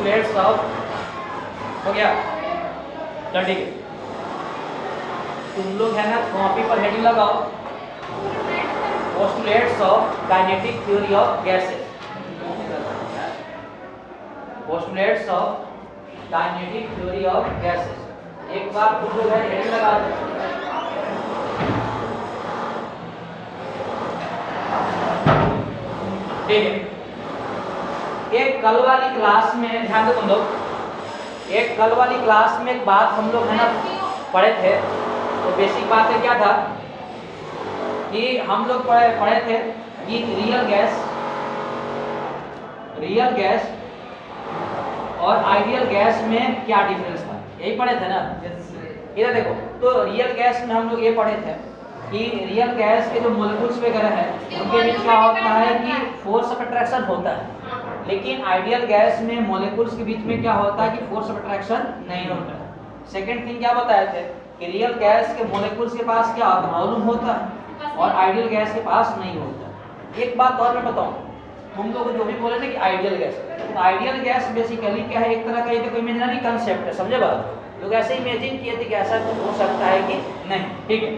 Postulates of, हो गया चल ठीक है। तुम लोग है ना कॉपी पर हेडिंग लगाओ, postulates of kinetic theory of gases, postulates of kinetic theory of gases. एक बार तुम लोग है हेडिंग लगा दो। ठीक है, एक कल वाली क्लास में ध्यान दो तुम लोग, एक कल वाली क्लास में एक बात हम लोग है ना पढ़े थे। तो बेसिक बात है क्या था कि हम लोग पढ़े थे कि रियल गैस और आइडियल गैस में क्या डिफरेंस था, यही पढ़े थे ना। इधर देखो, तो रियल गैस में हम लोग ये पढ़े थे कि रियल गैस के जो मोलिक्यूल्स वगैरह है उनके बीच क्या होता है कि फोर्स ऑफ अट्रैक्शन होता है, लेकिन आइडियल गैस में मोलिक्यूल्स के बीच में क्या होता है कि फोर्स ऑफ अट्रैक्शन नहीं होता है। सेकंड थिंग क्या बताए थे कि रियल गैस के मोलिक्यूल्स के पास क्या होता है, वॉल्यूम होता है, और आइडियल गैस के पास नहीं होता। एक बात और मैं बताऊं, तुम लोग जो भी बोले थे कि आइडियल गैस, तो आइडियल गैस बेसिकली क्या है, एक तरह का ये इमेजिनरी कंसेप्ट है, समझे बात। लोग ऐसे इमेजिन किए थे कि ऐसा कुछ हो सकता है कि नहीं। ठीक है,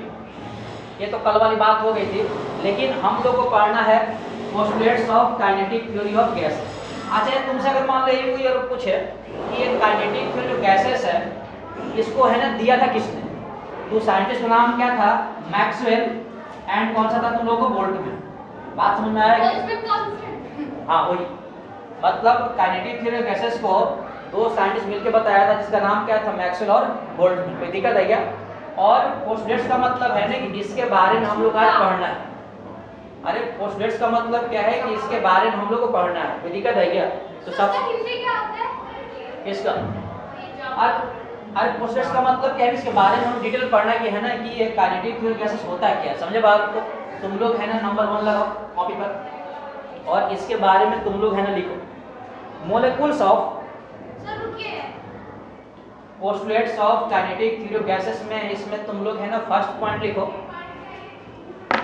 ये तो कल वाली बात हो गई थी, लेकिन हम लोग को पढ़ना है postulates of kinetic theory of gases. अच्छा, तुमसे अगर मान लो ये कोई और पूछे कि ये काइनेटिक थ्योरी जो गैसेस है इसको है ना दिया था किसने, तो साइंटिस्ट का नाम क्या था, मैक्सवेल, एंड कौन सा था तुम लोगों को, बोल्टजमैन। बात समझ में आ रहा है? हाँ वही, मतलब काइनेटिक थ्योरी ऑफ गैसेस को दो साइंटिस्ट मिलकर बताया था जिसका नाम क्या था, मैक्सवेल और बोल्टजमैन। कोई दिक्कत है क्या? और पोस्टुलेट्स का मतलब है ना कि जिसके बारे में हम लोग आज पढ़ना है। अरे पोस्टुलेट्स का मतलब क्या है कि इसके बारे में हम लोग को पढ़ना है। कोई दिक्कत है क्या? तो सब इसका अरे पोस्टुलेट्स का मतलब क्या है, इसके बारे में हम डिटेल पढ़ना कि है ना कि ये काइनेटिक थ्योरी गैसेस होता है क्या, समझे बात को। तुम लोग है ना नंबर 1 लगाओ कॉपी पर, और इसके बारे में तुम लोग है ना लिखो molecules of postulates of kinetic theory of gases में। इसमें तुम लोग है ना फर्स्ट पॉइंट लिखो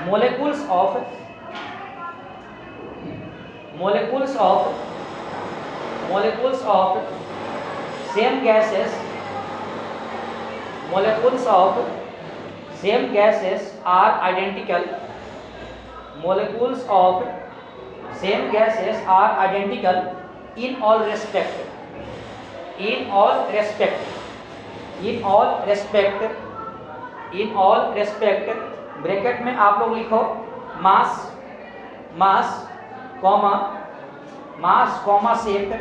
molecules of same gases, molecules of same gases are identical, molecules of same gases are identical in all respect, in all respect, in all respect, in all respect। Bracket में आप लोग लिखो mass, mass comma, mass comma shape,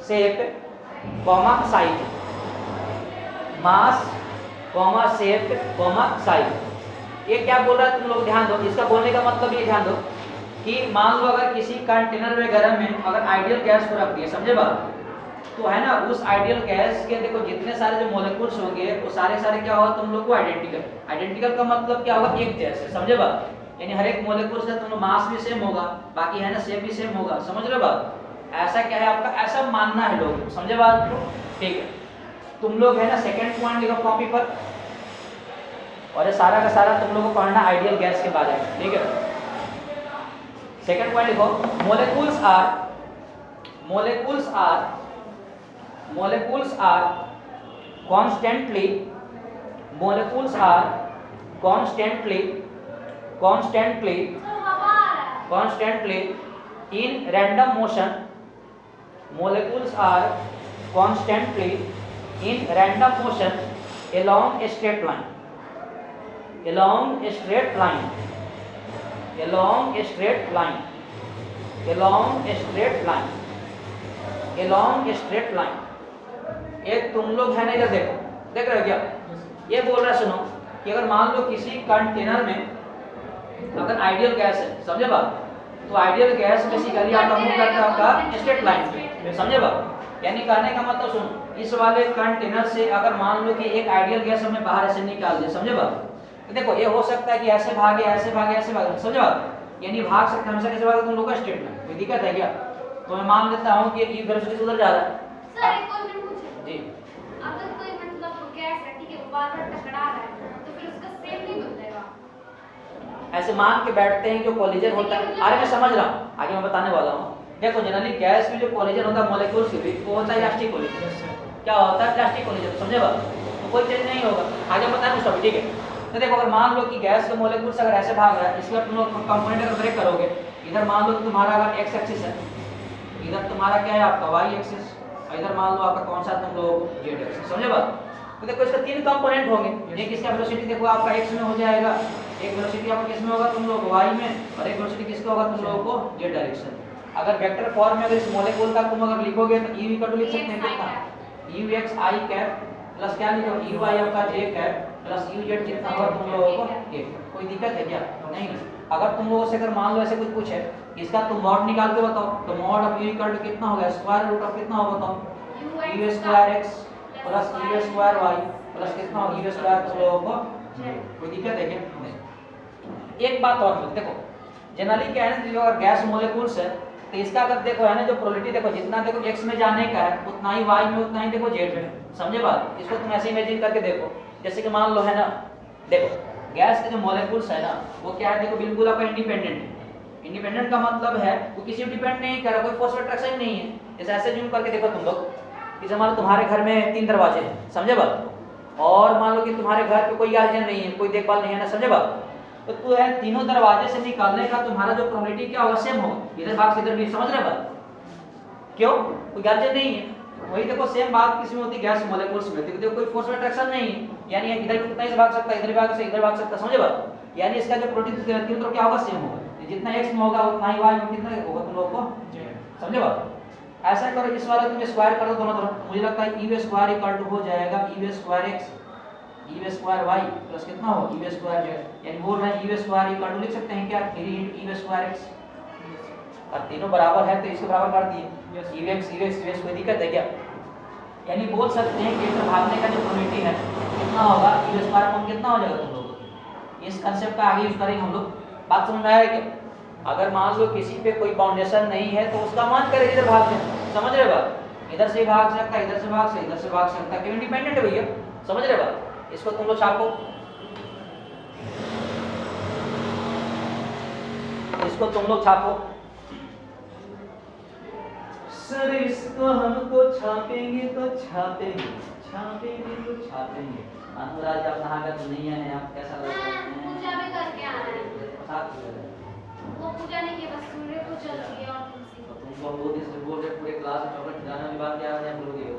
shape comma size, mass comma shape comma size. ये क्या बोल रहा है तुम लोग ध्यान दो, इसका बोलने का मतलब ये ध्यान दो कि मान लो अगर किसी कंटेनर वगैरह में अगर आइडियल गैस को रख दिया, समझे बात, तो है ना उस आइडियल गैस के देखो जितने सारे जो मोलिक्यूल्स होंगे वो सारे क्या होगा तुम लोग को आइडेंटिकल। आइडेंटिकल का मतलब क्या होगा, एक जैसे, समझे बात। यानी हर एक मोलिक्यूल से तुम मास भी सेम होगा, बाकी है ना शेप भी सेम होगा, समझ रहे बात। ऐसा क्या है आपका, ऐसा मानना है लोग, समझे बात को। ठीक है, तुम लोग है ना सेकंड पॉइंट लिखो कॉपी पर, और ये सारा का सारा तुम लोगों को पढ़ना आइडियल गैस के बारे में। ठीक है, सेकंड पॉइंट लिखो molecules are constantly in random motion, molecules are constantly in random motion along a straight line, along a straight line, along a straight line, along a straight line, along a straight line। एक तुम लोग है ना इधर देखो, देख रहे हो क्या, ये बोल रहा है सुनो कि अगर मान लो किसी कंटेनर में अगर आइडियल गैस है, समझे बात, तो आइडियल गैस बेसिकली आपका मूव करता है आपका स्ट्रेट लाइन पे, समझे बात। यानी कहने का मतलब सुनो, इस वाले कंटेनर से अगर मान लो कि एक आइडियल गैस हमें बाहर ऐसे निकाल दे, समझे बात, तो देखो ये हो सकता है कि ऐसे भागे ऐसे भागे ऐसे भागे, समझे बात। यानी भाग सकते हमेशा कैसे भागे तुम लोग का स्ट्रेट लाइन, कोई दिक्कत है क्या? तो मैं मान लेता हूँ कि ये वेलोसिटी उधर जा रहा है। सर एक क्वेश्चन पूछे जी, अगर कोई मतलब गैस है, ठीक है, वो बार-बार टकरा रहा है तो फिर उसका शेप नहीं बदलेगा? ऐसे मान के बैठते हैं कि कोलिजन होता है। अरे मैं समझ रहा हूँ, आगे मैं बताने वाला हूँ। देखो जनरली गैस में जो कोलिजन होता है मॉलिक्यूल्स के बीच वो होता है इलास्टिक कोलिजन। क्या होता है इलास्टिक कोलिजन, समझे बात? तो कोई चेंज नहीं होगा, आगे बताएं उसका भी, ठीक है। तो देखो अगर मान लो कि गैस के मॉलिक्यूल्स अगर ऐसे भाग रहा है, इसका तुम लोग कंपोनेंट अगर ब्रेक करोगे, इधर मान लो तुम्हारा अगर एक्स एक्सिस है, इधर तुम्हारा क्या है आपका वाई एक्सिस, इधर मान लो आपका कौन सा तुम लोग जेड एक्सिस, समझे बात? तो देखो इसका तीन कंपोनेंट होंगे, एक इसका वेलोसिटी देखो आपका एक्स में हो जाएगा, एक वेलोसिटी आपका किस में होगा तुम लोग वाई में, और एक वेलोसिटी किसका होगा तुम लोगों को जेड डायरेक्शन। अगर वेक्टर फॉर्म में अगर इस मॉलिक्यूल का तुम अगर लिखोगे तो यू इक्वल टू लिख सकते हैं कितना, you x I cap plus क्या लिखो यू आई आपका जे कैप प्लस यू जेड कितना होगा तुम लोगों को के। कोई दिक्कत है क्या? नहीं। अगर तुम लोगों से अगर मान लो ऐसे कुछ पूछे इसका तुम मॉड निकाल के बताओ, तो mod of u equal to कितना होगा, स्क्वायर रूट ऑफ कितना होगा बताओ, u square x plus u square y plus कितना होगा यू स्क्वायर तुम लोगों को। कोई दिक्कत है क्या? नहीं। एक बात और देखो जनरली क्या है ना, जो अगर गैस मॉलिक्यूल्स है तो इसका अगर देखो है ना जो प्रोबेबिलिटी देखो जितना देखो x में जाने का है उतना ही y में उतना ही देखो z में, समझे बात? इसको तुम ऐसे इमेजिन करके देखो, जैसे कि मान लो है ना, देखो गैस के जो मॉलिक्यूल्स है ना वो क्या है देखो बिल्कुल आपका इंडिपेंडेंट है। इंडिपेंडेंट का मतलब है वो किसी पे डिपेंड नहीं कर रहा, कोई फोर्स अट्रैक्शन नहीं है। जैसे ऐसे जूम करके देखो तुम लोग, जैसे मान लो तुम्हारे घर में 3 दरवाजे हैं, समझे बात? और मान लो कि तुम्हारे घर पे कोई गार्जियन नहीं है, कोई देखभाल नहीं है ना, समझे बात? तो तू है तीनों दरवाजे से निकालने का तुम्हारा जो प्रोबेबिलिटी क्या होगा सेम होगा, इधर भाग से इधर भी, समझ रहे बात? क्यों? कोई गार्जियन नहीं है। वही देखो सेम बात किसमें होती है गैस मॉलिक्यूल्स में, देखो कोई फोर्स अट्रैक्शन नहीं है, यानी इधर भी उतना ही से भाग सकता है, इधर भाग से इधर भाग सकता है, समझे बात? यानी इसका जो प्रोबेबिलिटी तीनों तरफ क्या होगा सेम होगा, जितना x में होगा उतना ही y में कितना होगा तुम लोगों को, समझे बात? ऐसा करो इस वाले तुम स्क्वायर कर दो दोनों तरफ, मुझे लगता है e स्क्वायर इक्वल टू हो जाएगा e square x e square y plus कितना हो e स्क्वायर z, यानी बोल रहे हैं e स्क्वायर इक्वल टू लिख सकते हैं क्या 3 e स्क्वायर x, और तीनों बराबर है तो इसको बराबर कर दिए e कोई दिक्कत है क्या? यानी बोल सकते हैं कि इसका भागने का जो प्रोबेबिलिटी है कितना होगा e स्क्वायर अपॉन कितना हो जाएगा तुम लोग। इस कांसेप्ट का आगे यूज करेंगे हम लोग, बात समझ में आया क्या? अगर मान लो किसी पे कोई बाउंडेशन नहीं है तो उसका मन करे इधर भाग जाए, समझ रहे बात? इधर से भाग सकता है, इधर से भाग सकता है, इधर से भाग सकता है, क्यों इंडिपेंडेंट है भैया, समझ रहे बात? इसको तुम लोग छापो, इसको तुम लोग छापो सर, इसको हमको छापेंगे तो छापेंगे, छापेंगे तो छापेंगे। अनुराज आप नहा कर नहीं आए, आप कैसा लग रहा है? पूजा भी करके आ रहा है, वो पूजा नहीं है, बस सूर्य को जल दिया और तुलसी को। तुमको हम 2 दिन से बोल रहे पूरे क्लास में चॉकलेट खिलाने की बात क्या आ रही है बोलोगे हो?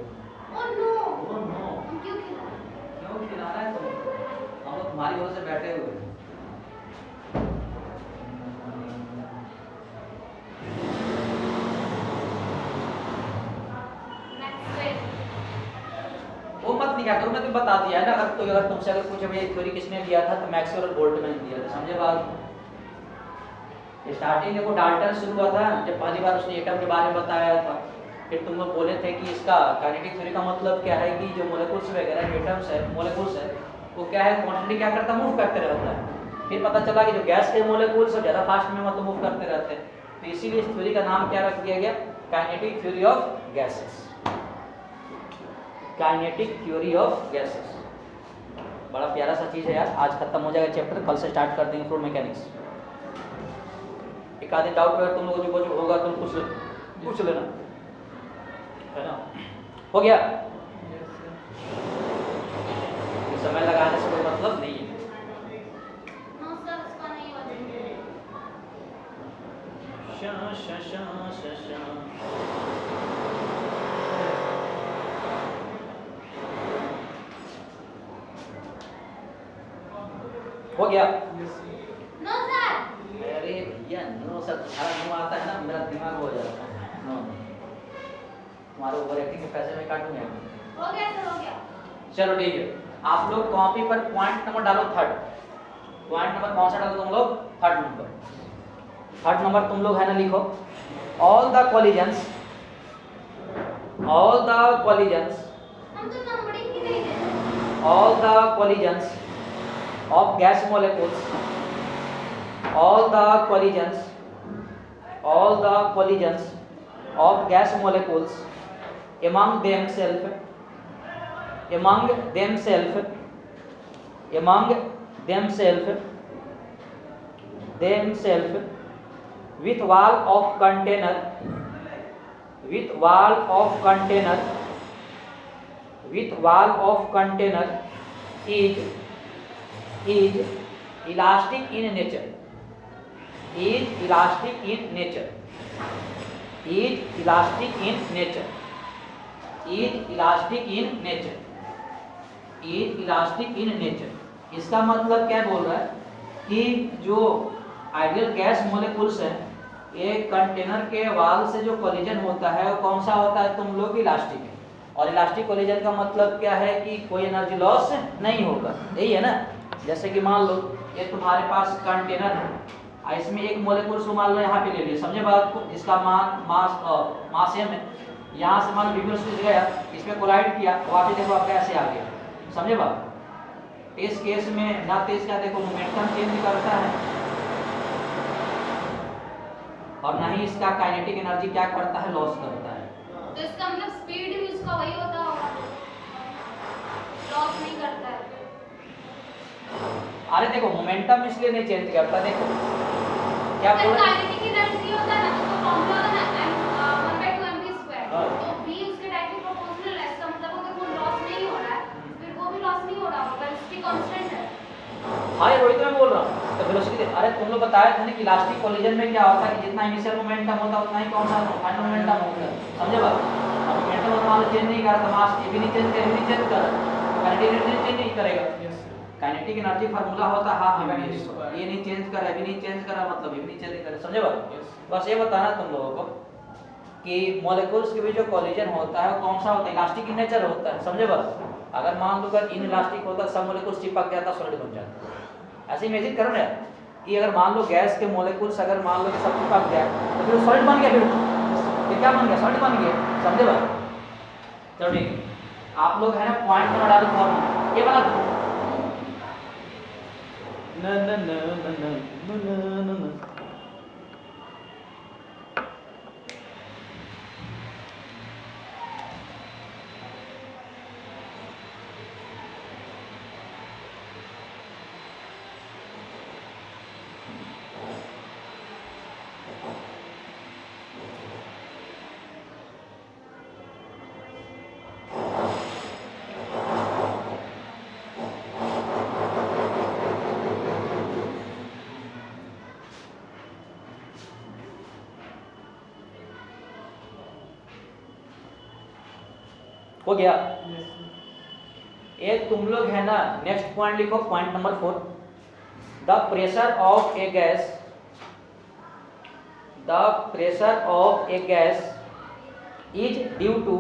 ओह नो, ओह नो, हम क्यों खिला रहे हैं? क्यों खिला रहा है तुम? हम लोग तुम्हारी वजह से बैठे हुए हैं। वो मत निकाल करो, मैं तुम्हें बता दिया है ना, अगर तुमसे अगर पूछे भैया थ्योरी किसने दिया था तो मैक्सवेल और बोल्ट्जमैन ने दिया था, समझे बात? स्टार्टिंग देखो डाल्टन शुरू हुआ था जब पहली बार उसने एटम के बारे में बताया था, फिर तुम लोग बोले थे कि इसका काइनेटिक थ्योरी का मतलब क्या है कि जो मॉलिक्यूल्स वगैरह एटम्स है मॉलिक्यूल्स है वो क्या है क्वांटिटी क्या करता है मूव करते रहता है। फिर पता चला कि जो गैस के मॉलिक्यूल्स है ज़्यादा फास्ट में मतलब मूव करते रहते हैं, तो इसीलिए इस थ्योरी का नाम क्या रख दिया गया kinetic theory of gases, kinetic theory of gases. बड़ा प्यारा सा चीज़ है यार। आज खत्म हो जाएगा चैप्टर, कल से स्टार्ट कर देंगे फ्लूइड मैकेनिक्स। एक आधे डाउट अगर तुम लोगों को जो होगा तुम पूछ लेना, है ना? हो गया? समय लगाने से कोई मतलब नहीं है। नो सर, उसका नहीं होगा। हो गया? No sir. अरे भैया नो सर, तुम्हारा नो आता है ना मेरा दिमाग हो जाता है। नो, तुम्हारे ओवर एक्टिंग के पैसे में काटूंगा। हो गया सर, हो गया। चलो ठीक है, आप लोग कॉपी पर पॉइंट नंबर डालो 3rd। पॉइंट नंबर कौन सा डालो तुम लोग? 3rd number. 3rd नंबर तुम लोग है ना लिखो, all the collisions, all the collisions, हम तो नंबरिंग ही नहीं देते। All the collisions of gas molecules, all the collisions of gas molecules among themselves with wall of container with wall of container is elastic in nature, is elastic in nature, is elastic in nature, is elastic in nature, is elastic in nature। इसका मतलब क्या बोल रहा है कि जो ideal gas molecules है ये कंटेनर के वाल से जो कोलिजन होता है वो कौन सा होता है, तुम लोग इलास्टिक है। और इलास्टिक कोलिजन का मतलब क्या है कि कोई एनर्जी लॉस नहीं होगा, यही है ना। जैसे कि मान लो ये तुम्हारे पास कंटेनर है, इसमें एक मोलिकुल को मान लो यहाँ पे ले लिया, समझे बात को, जिसका मास m है। यहाँ से मान लो स्विच गया, इसमें कोलाइड किया, वापस देखो आपका ऐसे आ गया, समझे बात। इस केस में ना तो इसका देखो मोमेंटम चेंज करता है और ना ही इसका काइनेटिक एनर्जी क्या करता है, लॉस करता है। तो इसका मतलब स्पीड भी उसका वही होता होगा, लॉस नहीं करता है। अरे देखो मोमेंटम इसलिए नहीं चेंज करता, देखो क्या बोल रहा है, काइनेटिक एनर्जी होता है ना, तो फॉर्मूला होता है ना 1/2mv²। तो v उसके डायरेक्टली प्रोपोर्शनल है, इसका मतलब अगर वो लॉस नहीं हो रहा है फिर वो भी लॉस नहीं हो रहा होगा, वेलोसिटी कांस्टेंट है। हाँ ये वही तो मैं बोल रहा हूँ। तो वेलोसिटी, अरे तुम लोग बताया था ना कि इलास्टिक कोलिजन में क्या होता है कि जितना इनिशियल मोमेंटम होता है उतना ही कौन सा फाइनल मोमेंटम होता है, समझे बात। अब मोमेंटम तो मान लो चेंज नहीं करता, मास ये भी नहीं चेंज करेगा, नहीं चेंज कर, काइनेटिक एनर्जी चेंज नहीं करेगा। काइनेटिक एनर्जी फार्मूला होता है हाफ mv², ये नहीं चेंज करा, भी नहीं चेंज करा, मतलब ये भी नहीं चेंज करा, समझे बात। बस ये बताना तुम लोगों को कि मॉलिक्यूल्स के बीच जो कोलिजन होता है वो कौन सा होता है, इलास्टिक इन नेचर होता है, समझे बात। अगर मान लो अगर इनइलास्टिक होता सब मॉलिक्यूल्स चिपक जाता, सॉलिड बन जाता। ऐसे इमेजिन करो ना कि अगर मान लो गैस के मॉलिक्यूल्स अगर मान लो कि सब चिपक गया तो फिर सॉलिड बन गया, फिर क्या बन गया, सॉलिड बन गया, समझे बात। चलो ठीक है, आप लोग है ना पॉइंट बना डालो फॉर्मूला, ये बना दो न न न न न न न न। हो गया। एक तुम लोग है ना नेक्स्ट पॉइंट लिखो, point number 4। The pressure of a gas, the pressure of a gas is due to,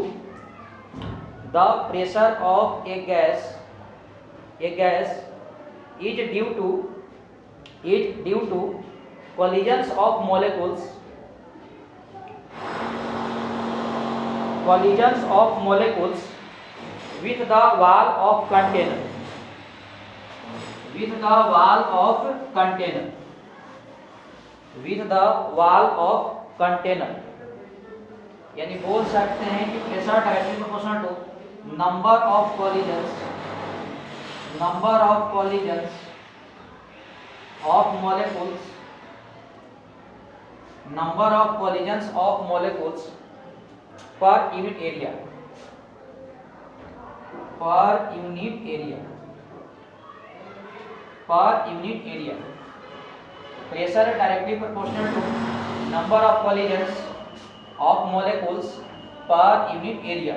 the pressure of a gas is due to collisions of molecules with the wall of container, with the wall of container। यानी बोल सकते हैं कि pressure directly proportional to number of collisions of molecules per unit area, pressure directly proportional to number of collisions of molecules per unit area।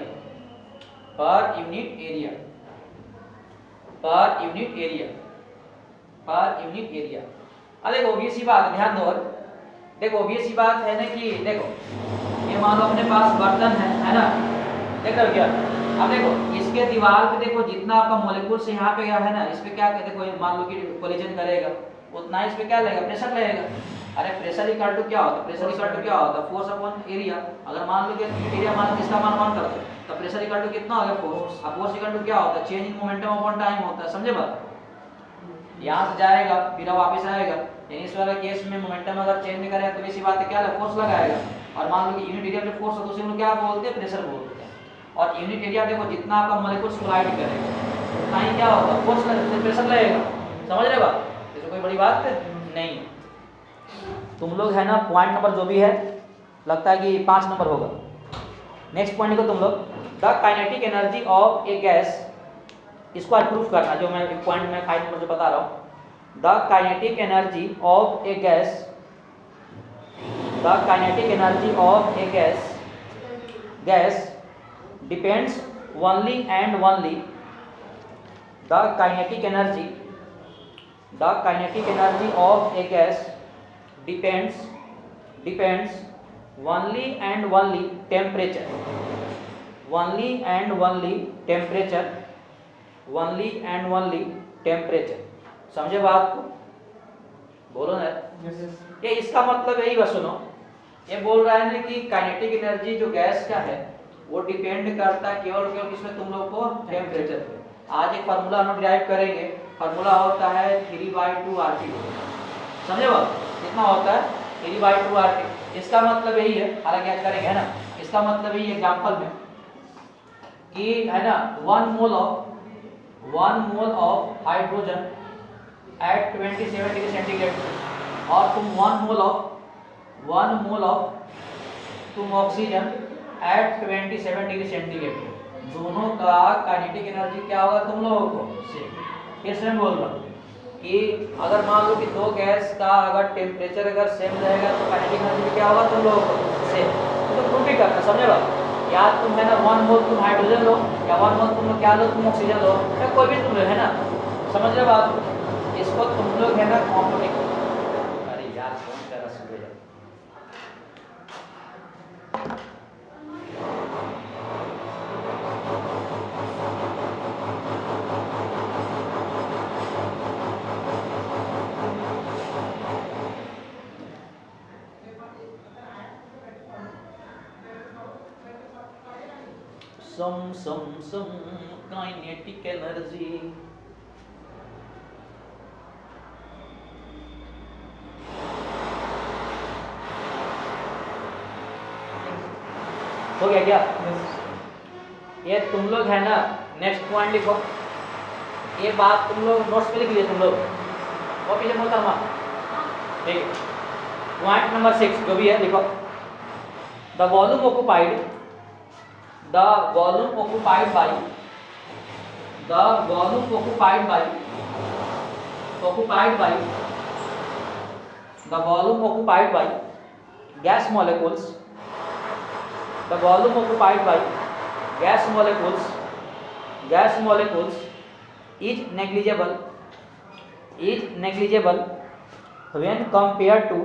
देखो obvious सी बात, ध्यान दो। देखो obvious सी बात है ना कि देखो ये मान लो अपने पास बर्तन है ना, देख रहे हो क्या। अब देखो इसके दीवार पे देखो जितना आपका मॉलिक्यूल से यहाँ पे गया है ना, इस पे क्या कहते हैं, मान लो कि कोलिजन करेगा उतना इस पे क्या लगेगा, प्रेशर लगेगा। अरे प्रेशर इक्वल टू क्या होता है, फोर्स अपॉन एरिया। अगर मान लो कि एरिया मान इसका मान 1 कर दो तो प्रेशर इक्वल टू कितना हो गया, फोर्स। अब फोर्स इक्वल टू क्या होता है, change in momentum upon time होता है, समझे बात। यहाँ से जाएगा फिर वापस आएगा, यानी इस वाले केस में मोमेंटम अगर चेंज नहीं करेगा तो इसी बात है क्या फोर्स लगाएगा। और मान लो कि यूनिट एरिया पे फोर्स है तो उसे हम क्या बोलते हैं, प्रेशर बोलते हैं। और यूनिट एरिया देखो जितना आपका मॉलिक्यूल्स कोलाइड करेगा उतना ही क्या होगा, फोर्स लगेगा, प्रेशर लगेगा, समझ रहे बात। इसमें कोई बड़ी बात नहीं। तुम लोग है ना पॉइंट नंबर जो भी है लगता है कि 5 नंबर होगा। नेक्स्ट पॉइंट को तुम लोग, the kinetic energy of a gas, इसको आज प्रूफ करना, जो मैं एक पॉइंट में 5 नंबर से बता रहा हूँ। The kinetic energy of a gas, the kinetic energy of a gas depends only and only, the kinetic energy of a gas depends only and only temperature, समझे बात को? बोलो ना। ये इसका मतलब यही बस सुनो, ये बोल रहा है ना कि काइनेटिक एनर्जी जो गैस का है वो डिपेंड करता है केवल किसमें, तुम लोग को टेम्परेचर पे। आज एक फार्मूला हम डिराइव करेंगे, फार्मूला होता है 3/2 RT, समझे बात? कितना होता है? 3/2 RT। इसका मतलब यही है, हालांकि आज करेंगे है ना, इसका मतलब यही एग्जांपल में कि है ना 1 mole of hydrogen at 27 degree centigrade और तुम 1 मोल ऑफ तुम ऑक्सीजन एट 27 डिग्री सेंटीग्रेड, दोनों का काइनेटिक एनर्जी क्या होगा तुम लोगों को सेम। फिर से मैं बोल रहा हूँ कि अगर मान लो कि दो गैस का अगर टेम्परेचर अगर सेम रहेगा तो काइनेटिक एनर्जी क्या होगा तुम लोगों को सेम। तो प्रूफ ही करना, समझे बात? या तुम है ना 1 मोल तुम हाइड्रोजन लो या 1 मोल तुम क्या लो, तुम ऑक्सीजन लो या कोई भी तुम लो, है ना, समझ रहे बात? इसको तुम लोग है ना कॉम्पोनेंट, अरे यार कौन कर रहा है? some kinetic energy, हो गया क्या? ये तुम लोग है ना नेक्स्ट पॉइंट लिखो, ये बात तुम लोग नोट्स पे लिख लिए तुम लोग, कॉपी से मोहतरमा, ठीक है? पॉइंट नंबर 6 जो भी है लिखो, the volume occupied by gas molecules, the volume occupied by gas molecules is negligible when compared to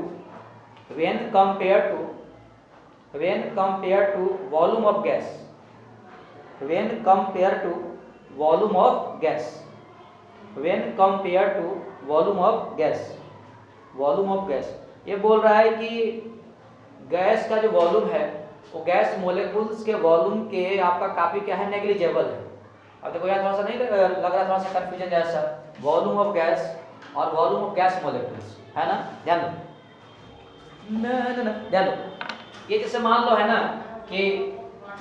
volume of gas, volume of gas. ये बोल रहा है कि गैस का जो वॉल्यूम है वो गैस मोलेकुल्स के वॉल्यूम के आपका काफी क्या है, नेग्लिजिबल है। अब देखो यार थोड़ा सा नहीं लग रहा, थोड़ा सा कंफ्यूजन जैसा, वॉल्यूम ऑफ गैस और वॉल्यूम ऑफ गैस मोलेकुल्स, है ना? ध्यान दो, ध्यान दो। ये जैसे मान लो है ना कि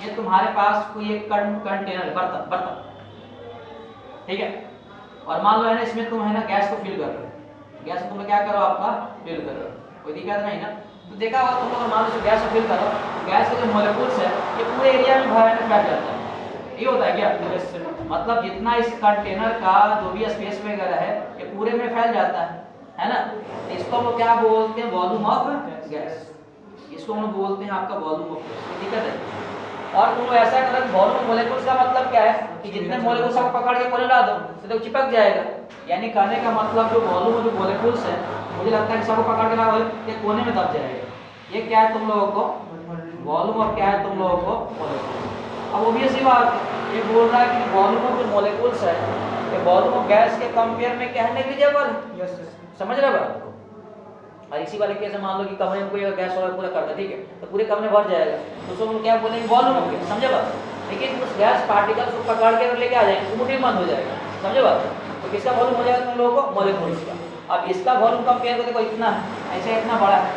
ये तुम्हारे पास कोई एक कंटेनर बर्तन, ठीक है, और मान लो है ना इसमें तुम है ना गैस को फिल कर रहे हो, गैस को तुम क्या करो आपका फिल कर रहे हो, कोई दिक्कत नहीं ना? तो देखा होगा तुम लोग मान लो गैस को फिल करो, गैस के जो मोलेकुल्स है ये पूरे एरिया में फैल जाता है, ये होता है क्या? मतलब जितना इस कंटेनर का जो भी स्पेस वगैरह है ये पूरे में फैल जाता है ना? इसको हम लोग क्या बोलते हैं, वॉल्यूम ऑफ गैस, इसको हम लोग बोलते हैं आपका वॉल्यूम ऑफ गैस, दिक्कत है? और तुम लोग ऐसा करो, वॉल्यूम मोलेकुल्स का मतलब क्या है कि जितने मोलेकुल्स को पकड़ के कोने ला दो तो चिपक जाएगा, यानी कहने का मतलब जो वॉल्यूम जो मोलेकुल्स है मुझे लगता है कि सबको पकड़ के लाओ ये कोने में दब जाएगा। ये क्या है तुम लोगों को वॉल्यूम ऑफ, क्या है तुम लोगों को मोलेकुल्स। अब ऑब्वियसली बात ये बोल रहा है कि वॉल्यूम ऑफ जो मोलेकुल्स है ये वॉल्यूम ऑफ गैस के कंपेयर में क्या है, नेग्लिजिबल, समझ रहे हो बात? और इसी वाले केस में मान लो कि कमरे में कोई गैस वाला पूरा कर दे, ठीक है, तो पूरे कमरे भर जाएगा, तो उसको हम क्या बोलेंगे, वॉल्यूम ऑफ गैस, समझे बात? लेकिन उस गैस पार्टिकल्स को पकड़ के अगर लेके आ जाएंगे तो मुट्ठी बंद हो जाएगा, समझे बात? तो किसका वॉल्यूम हो जाएगा तुम लोगों को, मोलेकुल्स का। अब इसका वॉल्यूम कंपेयर करके देखो इतना है, ऐसे इतना बड़ा है,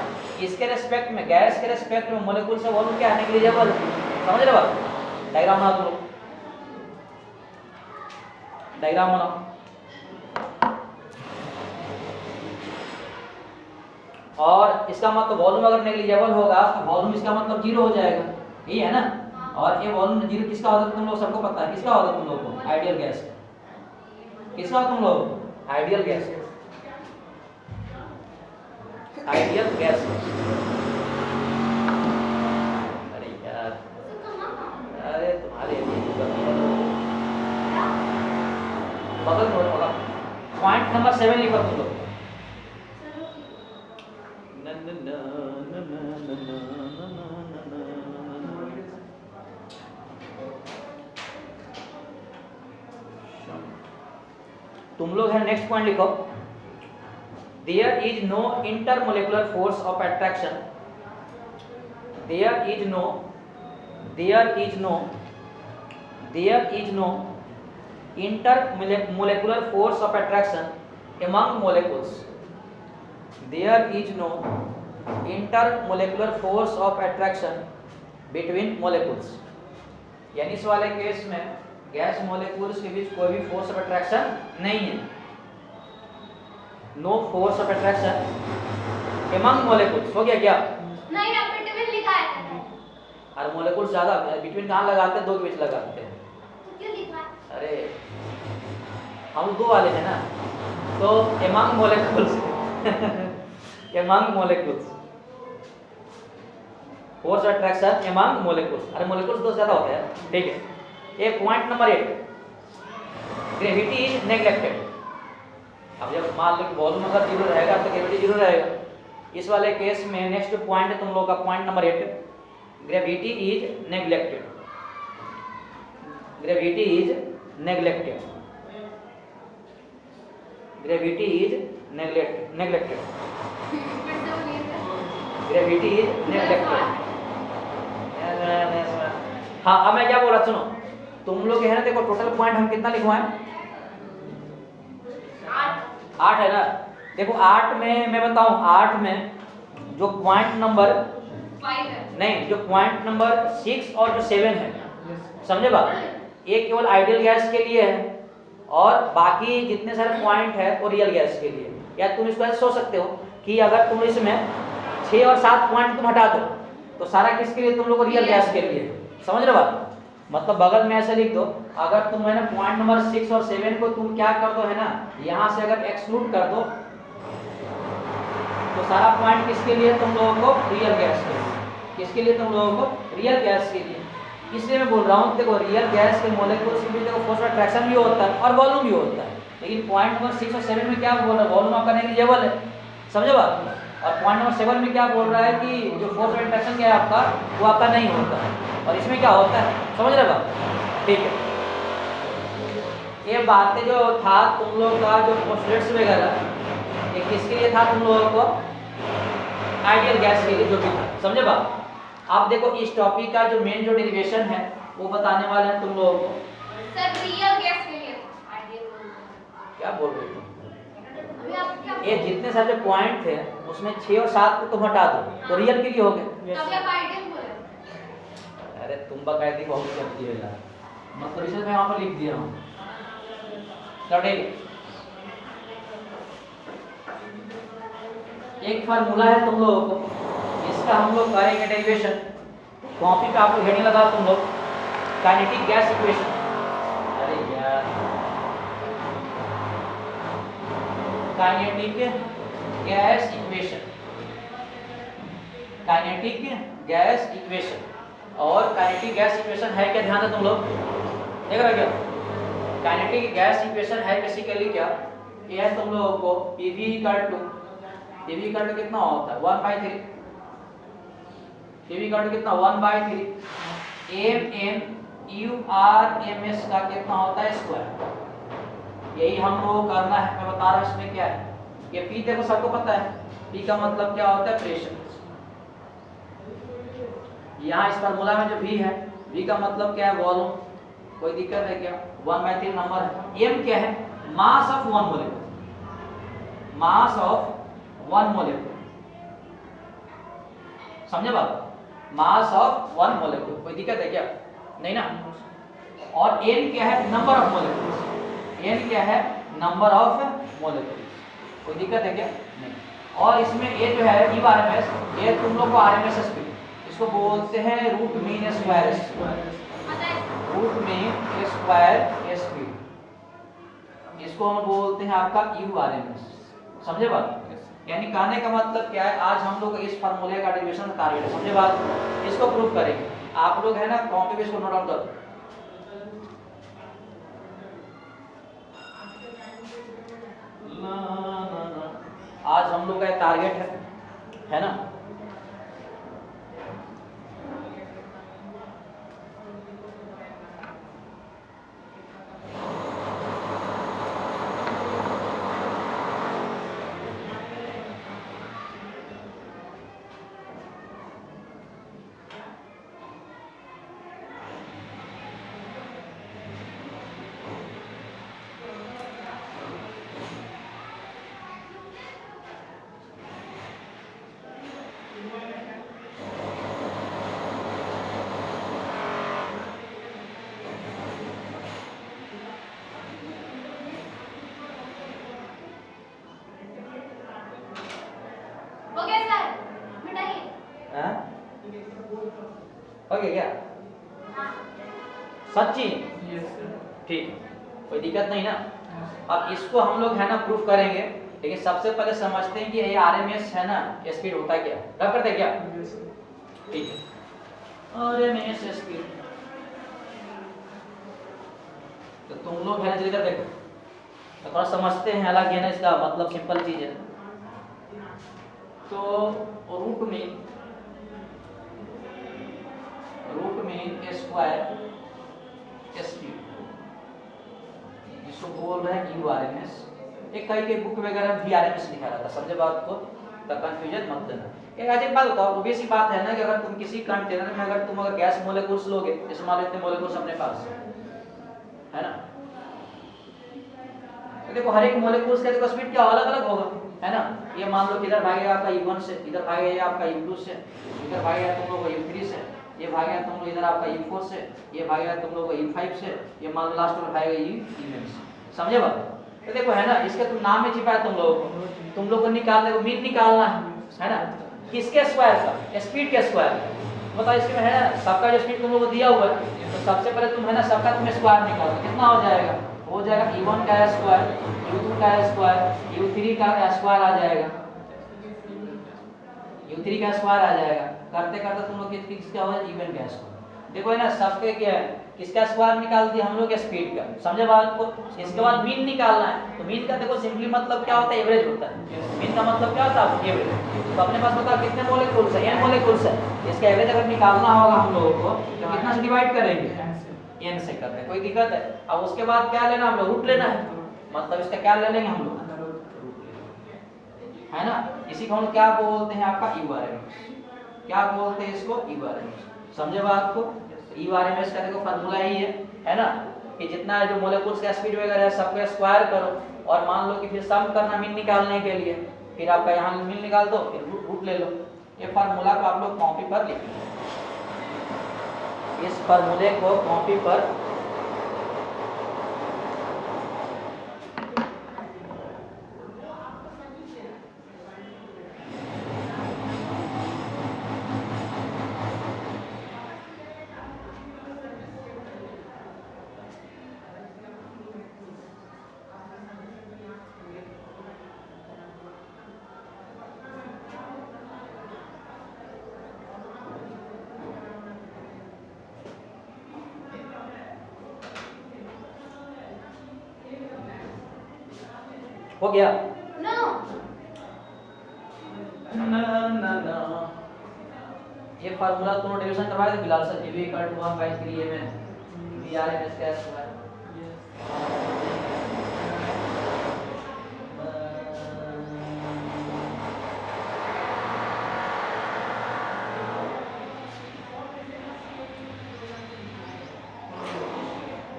इसके रेस्पेक्ट में गैस के रेस्पेक्ट में मोलेकुल्स का वॉल्यूम क्या है, नेग्लिजिबल, समझ रहे बात? डायग्राम बना दो, डायग्राम बनाओ। और इसका मतलब वॉल्यूम अगर नेग्लिजिबल होगा तो वॉल्यूम इसका मतलब 0 हो जाएगा, यही है ना? और ये वॉल्यूम जीरो किसका होता है तुम लोग सबको पता है, किसका होता है तुम लोगों को? Ideal gas. किसका तुम लोग? Ideal gas. Ideal gas. अरे यार, अरे तुम्हारे बगल में होगा। पॉइंट नंबर 7 लिखो तुम लोग। तुम लोग है नेक्स्ट पॉइंट लिखो। There is no intermolecular force of attraction. There is no intermolecular force of attraction among molecules. There is no intermolecular force of attraction between molecules. यानी इस वाले केस में गैस मॉलिक्यूल्स के बीच कोई भी फोर्स ऑफ अट्रैक्शन नहीं है। No force of attraction among molecules। हो गया क्या? नहीं, आपने टेबल लिखा है। और मॉलिक्यूल्स ज्यादा बिटवीन कहाँ लगाते हैं? दो के बीच लगाते हैं। तो क्यों लिखा है? अरे हम दो वाले हैं ना, तो among molecules among molecules force of attraction among molecules। अरे मॉलिक्यूल्स दो ज्यादा होते हैं, ठीक है। ये point number 8, gravity is neglected. अब जब मान लो कि वॉल्यूम अगर जीरो रहेगा तो ग्रेविटी जीरो रहेगा। इस वाले केस में नेक्स्ट पॉइंट है तुम लोग का point number 8, gravity is neglected. Gravity is neglected. Gravity is neglected. Gravity is neglected. हाँ, अब मैं क्या बोल रहा सुनो, तुम लोग है ना, देखो टोटल पॉइंट हम कितना लिखवाएं? 8 है ना। देखो 8 में मैं बताऊं, 8 में जो पॉइंट नंबर 5 है, नहीं, जो पॉइंट नंबर 6 और जो 7 है, समझे बात? ये केवल आइडियल गैस के लिए है और बाकी जितने सारे पॉइंट है वो रियल गैस के लिए। या तुम इसको ऐसे सोच सकते हो कि अगर तुम इसमें 6 और 7 पॉइंट तुम हटा दो तो सारा किसके लिए? तुम लोग को रियल गैस के लिए। समझ रहे बात? मतलब बगल में ऐसे लिख दो, अगर तुम है ना पॉइंट नंबर 6 और 7 को तुम क्या कर दो है ना, यहाँ से अगर एक्सक्लूड कर दो तो सारा पॉइंट किसके लिए? तुम लोगों को रियल गैस के लिए। किसके लिए? तुम लोगों को रियल गैस के लिए। इसलिए मैं बोल रहा हूँ, देखो रियल गैस के मॉलिक्यूल्स के बीच देखो फोर्स ऑफ अट्रैक्शन भी होता है और वॉल्यूम भी होता है, लेकिन पॉइंट नंबर 6 और 7 में क्या बोल रहा है? वॉल्यूम आपका नेग्लिजिबल है। समझे बात? और पॉइंट नंबर 7 में क्या बोल रहा है कि जो फोर्स ऑफ अट्रैक्शन क्या है आपका, वो आपका नहीं होता है। और इसमें क्या होता है? समझ रहे बात? ठीक है। ये बातें जो था तुम लोग का जो पोस्टलेट्स वगैरह, ये किसके लिए था? तुम लोगों को आइडियल गैस के लिए जो भी था। समझे बात? आप देखो इस टॉपिक का जो मेन जो डेरिवेशन है वो बताने वाले हैं तुम लोगों को। सर रियल गैस के लिए आइडियल। क्या बोल रहे हो? अभी आप क्या? ये जितने सारे पॉइंट थे उसमें 6 और 7 को तुम हटा दो तो रियल के लिए हो गए। तभी आप आइडियल बोले। अरे तुम बकायदे बहुत करती हो यार, मतलब इसे मैं वहाँ पर लिख दिया हूँ। चलो ठीक है, एक फार्मूला है तुम लोगों को, इसका हम लोग करेंगे डेरिवेशन। कॉपी पे आप लोग हेडिंग लगा तुम लोग, काइनेटिक गैस इक्वेशन। अरे यार, kinetic gas equation, kinetic gas equation. और काइनेटिक गैस इक्वेशन है क्या? ध्यान दे तुम लोग, देख रहे हो क्या? काइनेटिक गैस इक्वेशन है बेसिकली क्या? ये है तुम लोगों को PV इक्वल टू कितना होता है? 1/3। PV इक्वल टू कितना? 1/3 MnUrms का कितना होता है? स्क्वायर। यही हम लोगों को करना है। मैं बता रहा हूँ इसमें क्या है। ये P देखो सबको पता है, P का मतलब क्या होता है? प्रेशर। यहाँ इस फार्मूला में जो V है, V का मतलब क्या है? वॉल्यूम। कोई दिक्कत है क्या? 1/3 नंबर है। M क्या है? Mass of 1 molecule. Mass of 1 molecule. समझे बात? Mass of 1 molecule. कोई दिक्कत है क्या? नहीं ना। और N क्या है? Number of molecules. N क्या है? Number of molecules. कोई दिक्कत है क्या? नहीं। और इसमें ये जो है URMS, ये तुम लोग को RMS स्पीड, इसको बोलते हैं root mean square speed. Root mean square speed, इसको हम बोलते हैं आपका URMS। समझे बात? यानी कहने का मतलब क्या है, आज हम लोग इस फार्मूले का डेरिवेशन टारगेट है। समझे बात? इसको प्रूव करेंगे। आप लोग है ना कॉपी पे इसको नोट डाउन करो। आज हम लोग का टारगेट है ना, ओके क्या? सच्ची? ठीक, कोई दिक्कत नहीं ना। अब इसको हम लोग है ना प्रूफ करेंगे, लेकिन सबसे पहले समझते हैं कि ये RMS है ना स्पीड होता है क्या, रब करते हैं क्या? ठीक है, RMS स्पीड। तो तुम लोग है ना जल्दी देखो, तो थोड़ा समझते हैं, हालांकि है ना इसका मतलब सिंपल चीज है। तो रूट मीन स्क्वायर स्पीड, इसको बोल रहे हैं URMS। एक कई के बुक वगैरह VRMS लिखा रहता है। समझे बात को? तो कंफ्यूजन मत देना। एक अजीब बात बताओ, ऑब्वियस सी बात है ना कि अगर तुम किसी कंटेनर में अगर तुम गैस मोलेकुल्स लोगे, जैसे मान लेते हैं मोलेकुल्स अपने पास है ना, तो देखो हर एक मोलेकुल्स का देखो स्पीड क्या अलग अलग होगा, है ना। ये मान लो किधर भागेगा आपका U1 से, इधर भागेगा आपका U2 से, इधर भागेगा तुम लोग U3 से, ये भागेगा तुम लोग इधर आपका U4 से, ये भागेगा तुम लोग U5 से, ये मान लो लास्ट में भागेगा U11 से। समझे बात? तो देखो है ना, इसके तुम नाम में छिपा है तुम लोग को निकालने को मीन निकालना है ना, किसके स्क्वायर का? स्पीड के स्क्वायर। बताओ इसके में है ना सबका जो स्पीड तुम लोग को दिया हुआ है, तो सबसे पहले तुम है ना सबका तुम्हें स्क्वायर निकालो, कितना हो जाएगा? हो जाएगा U1 का स्क्वायर, U2 का स्क्वायर, U3 का स्क्वायर आ जाएगा, U3 का स्क्वायर आ जाएगा। करते करते तुम लोग किसका होगा? इवन का स्क्वायर। देखो है ना सबके क्या है, किसका स्क्वायर निकाल दिया हम लोग? स्पीड का। समझे बात को? इसके बाद मीन निकालना है। तो मीन का देखो सिंपली मतलब क्या होता है? एवरेज होता है। मीन का मतलब क्या होता है? एवरेज। तो अपने पास बताओ कितने मोलेकुल्स है? n मोलेकुल्स है। इसका एवरेज अगर निकालना होगा हम लोगों को तो कितना से डिवाइड करेंगे? n से करते हैं। कोई दिक्कत है? अब उसके बाद क्या लेना हम लोग? रूट लेना है। मतलब इसका क्या ले लेंगे हम लोग? है ना। इसी को हम क्या बोलते हैं? आपका URMS। क्या बोलते हैं इसको? URMS। समझे बात को? URMS का देखो फार्मूला ही है ना, कि जितना जो मोलेकुल्स का स्पीड वगैरह है सबको स्क्वायर करो, और मान लो कि फिर सम करना मीन निकालने के लिए, फिर आपका यहाँ मीन निकाल दो, फिर रूट ले लो। ये फार्मूला को आप लोग कॉपी पर लिख लो, इस फार्मूले को कॉपी पर हो गया? नो ना ये फार्मूला तुम डेरिवेशन करवाए थे Bilal sir, V equal to 1/3 में VRMS का स्क्वायर।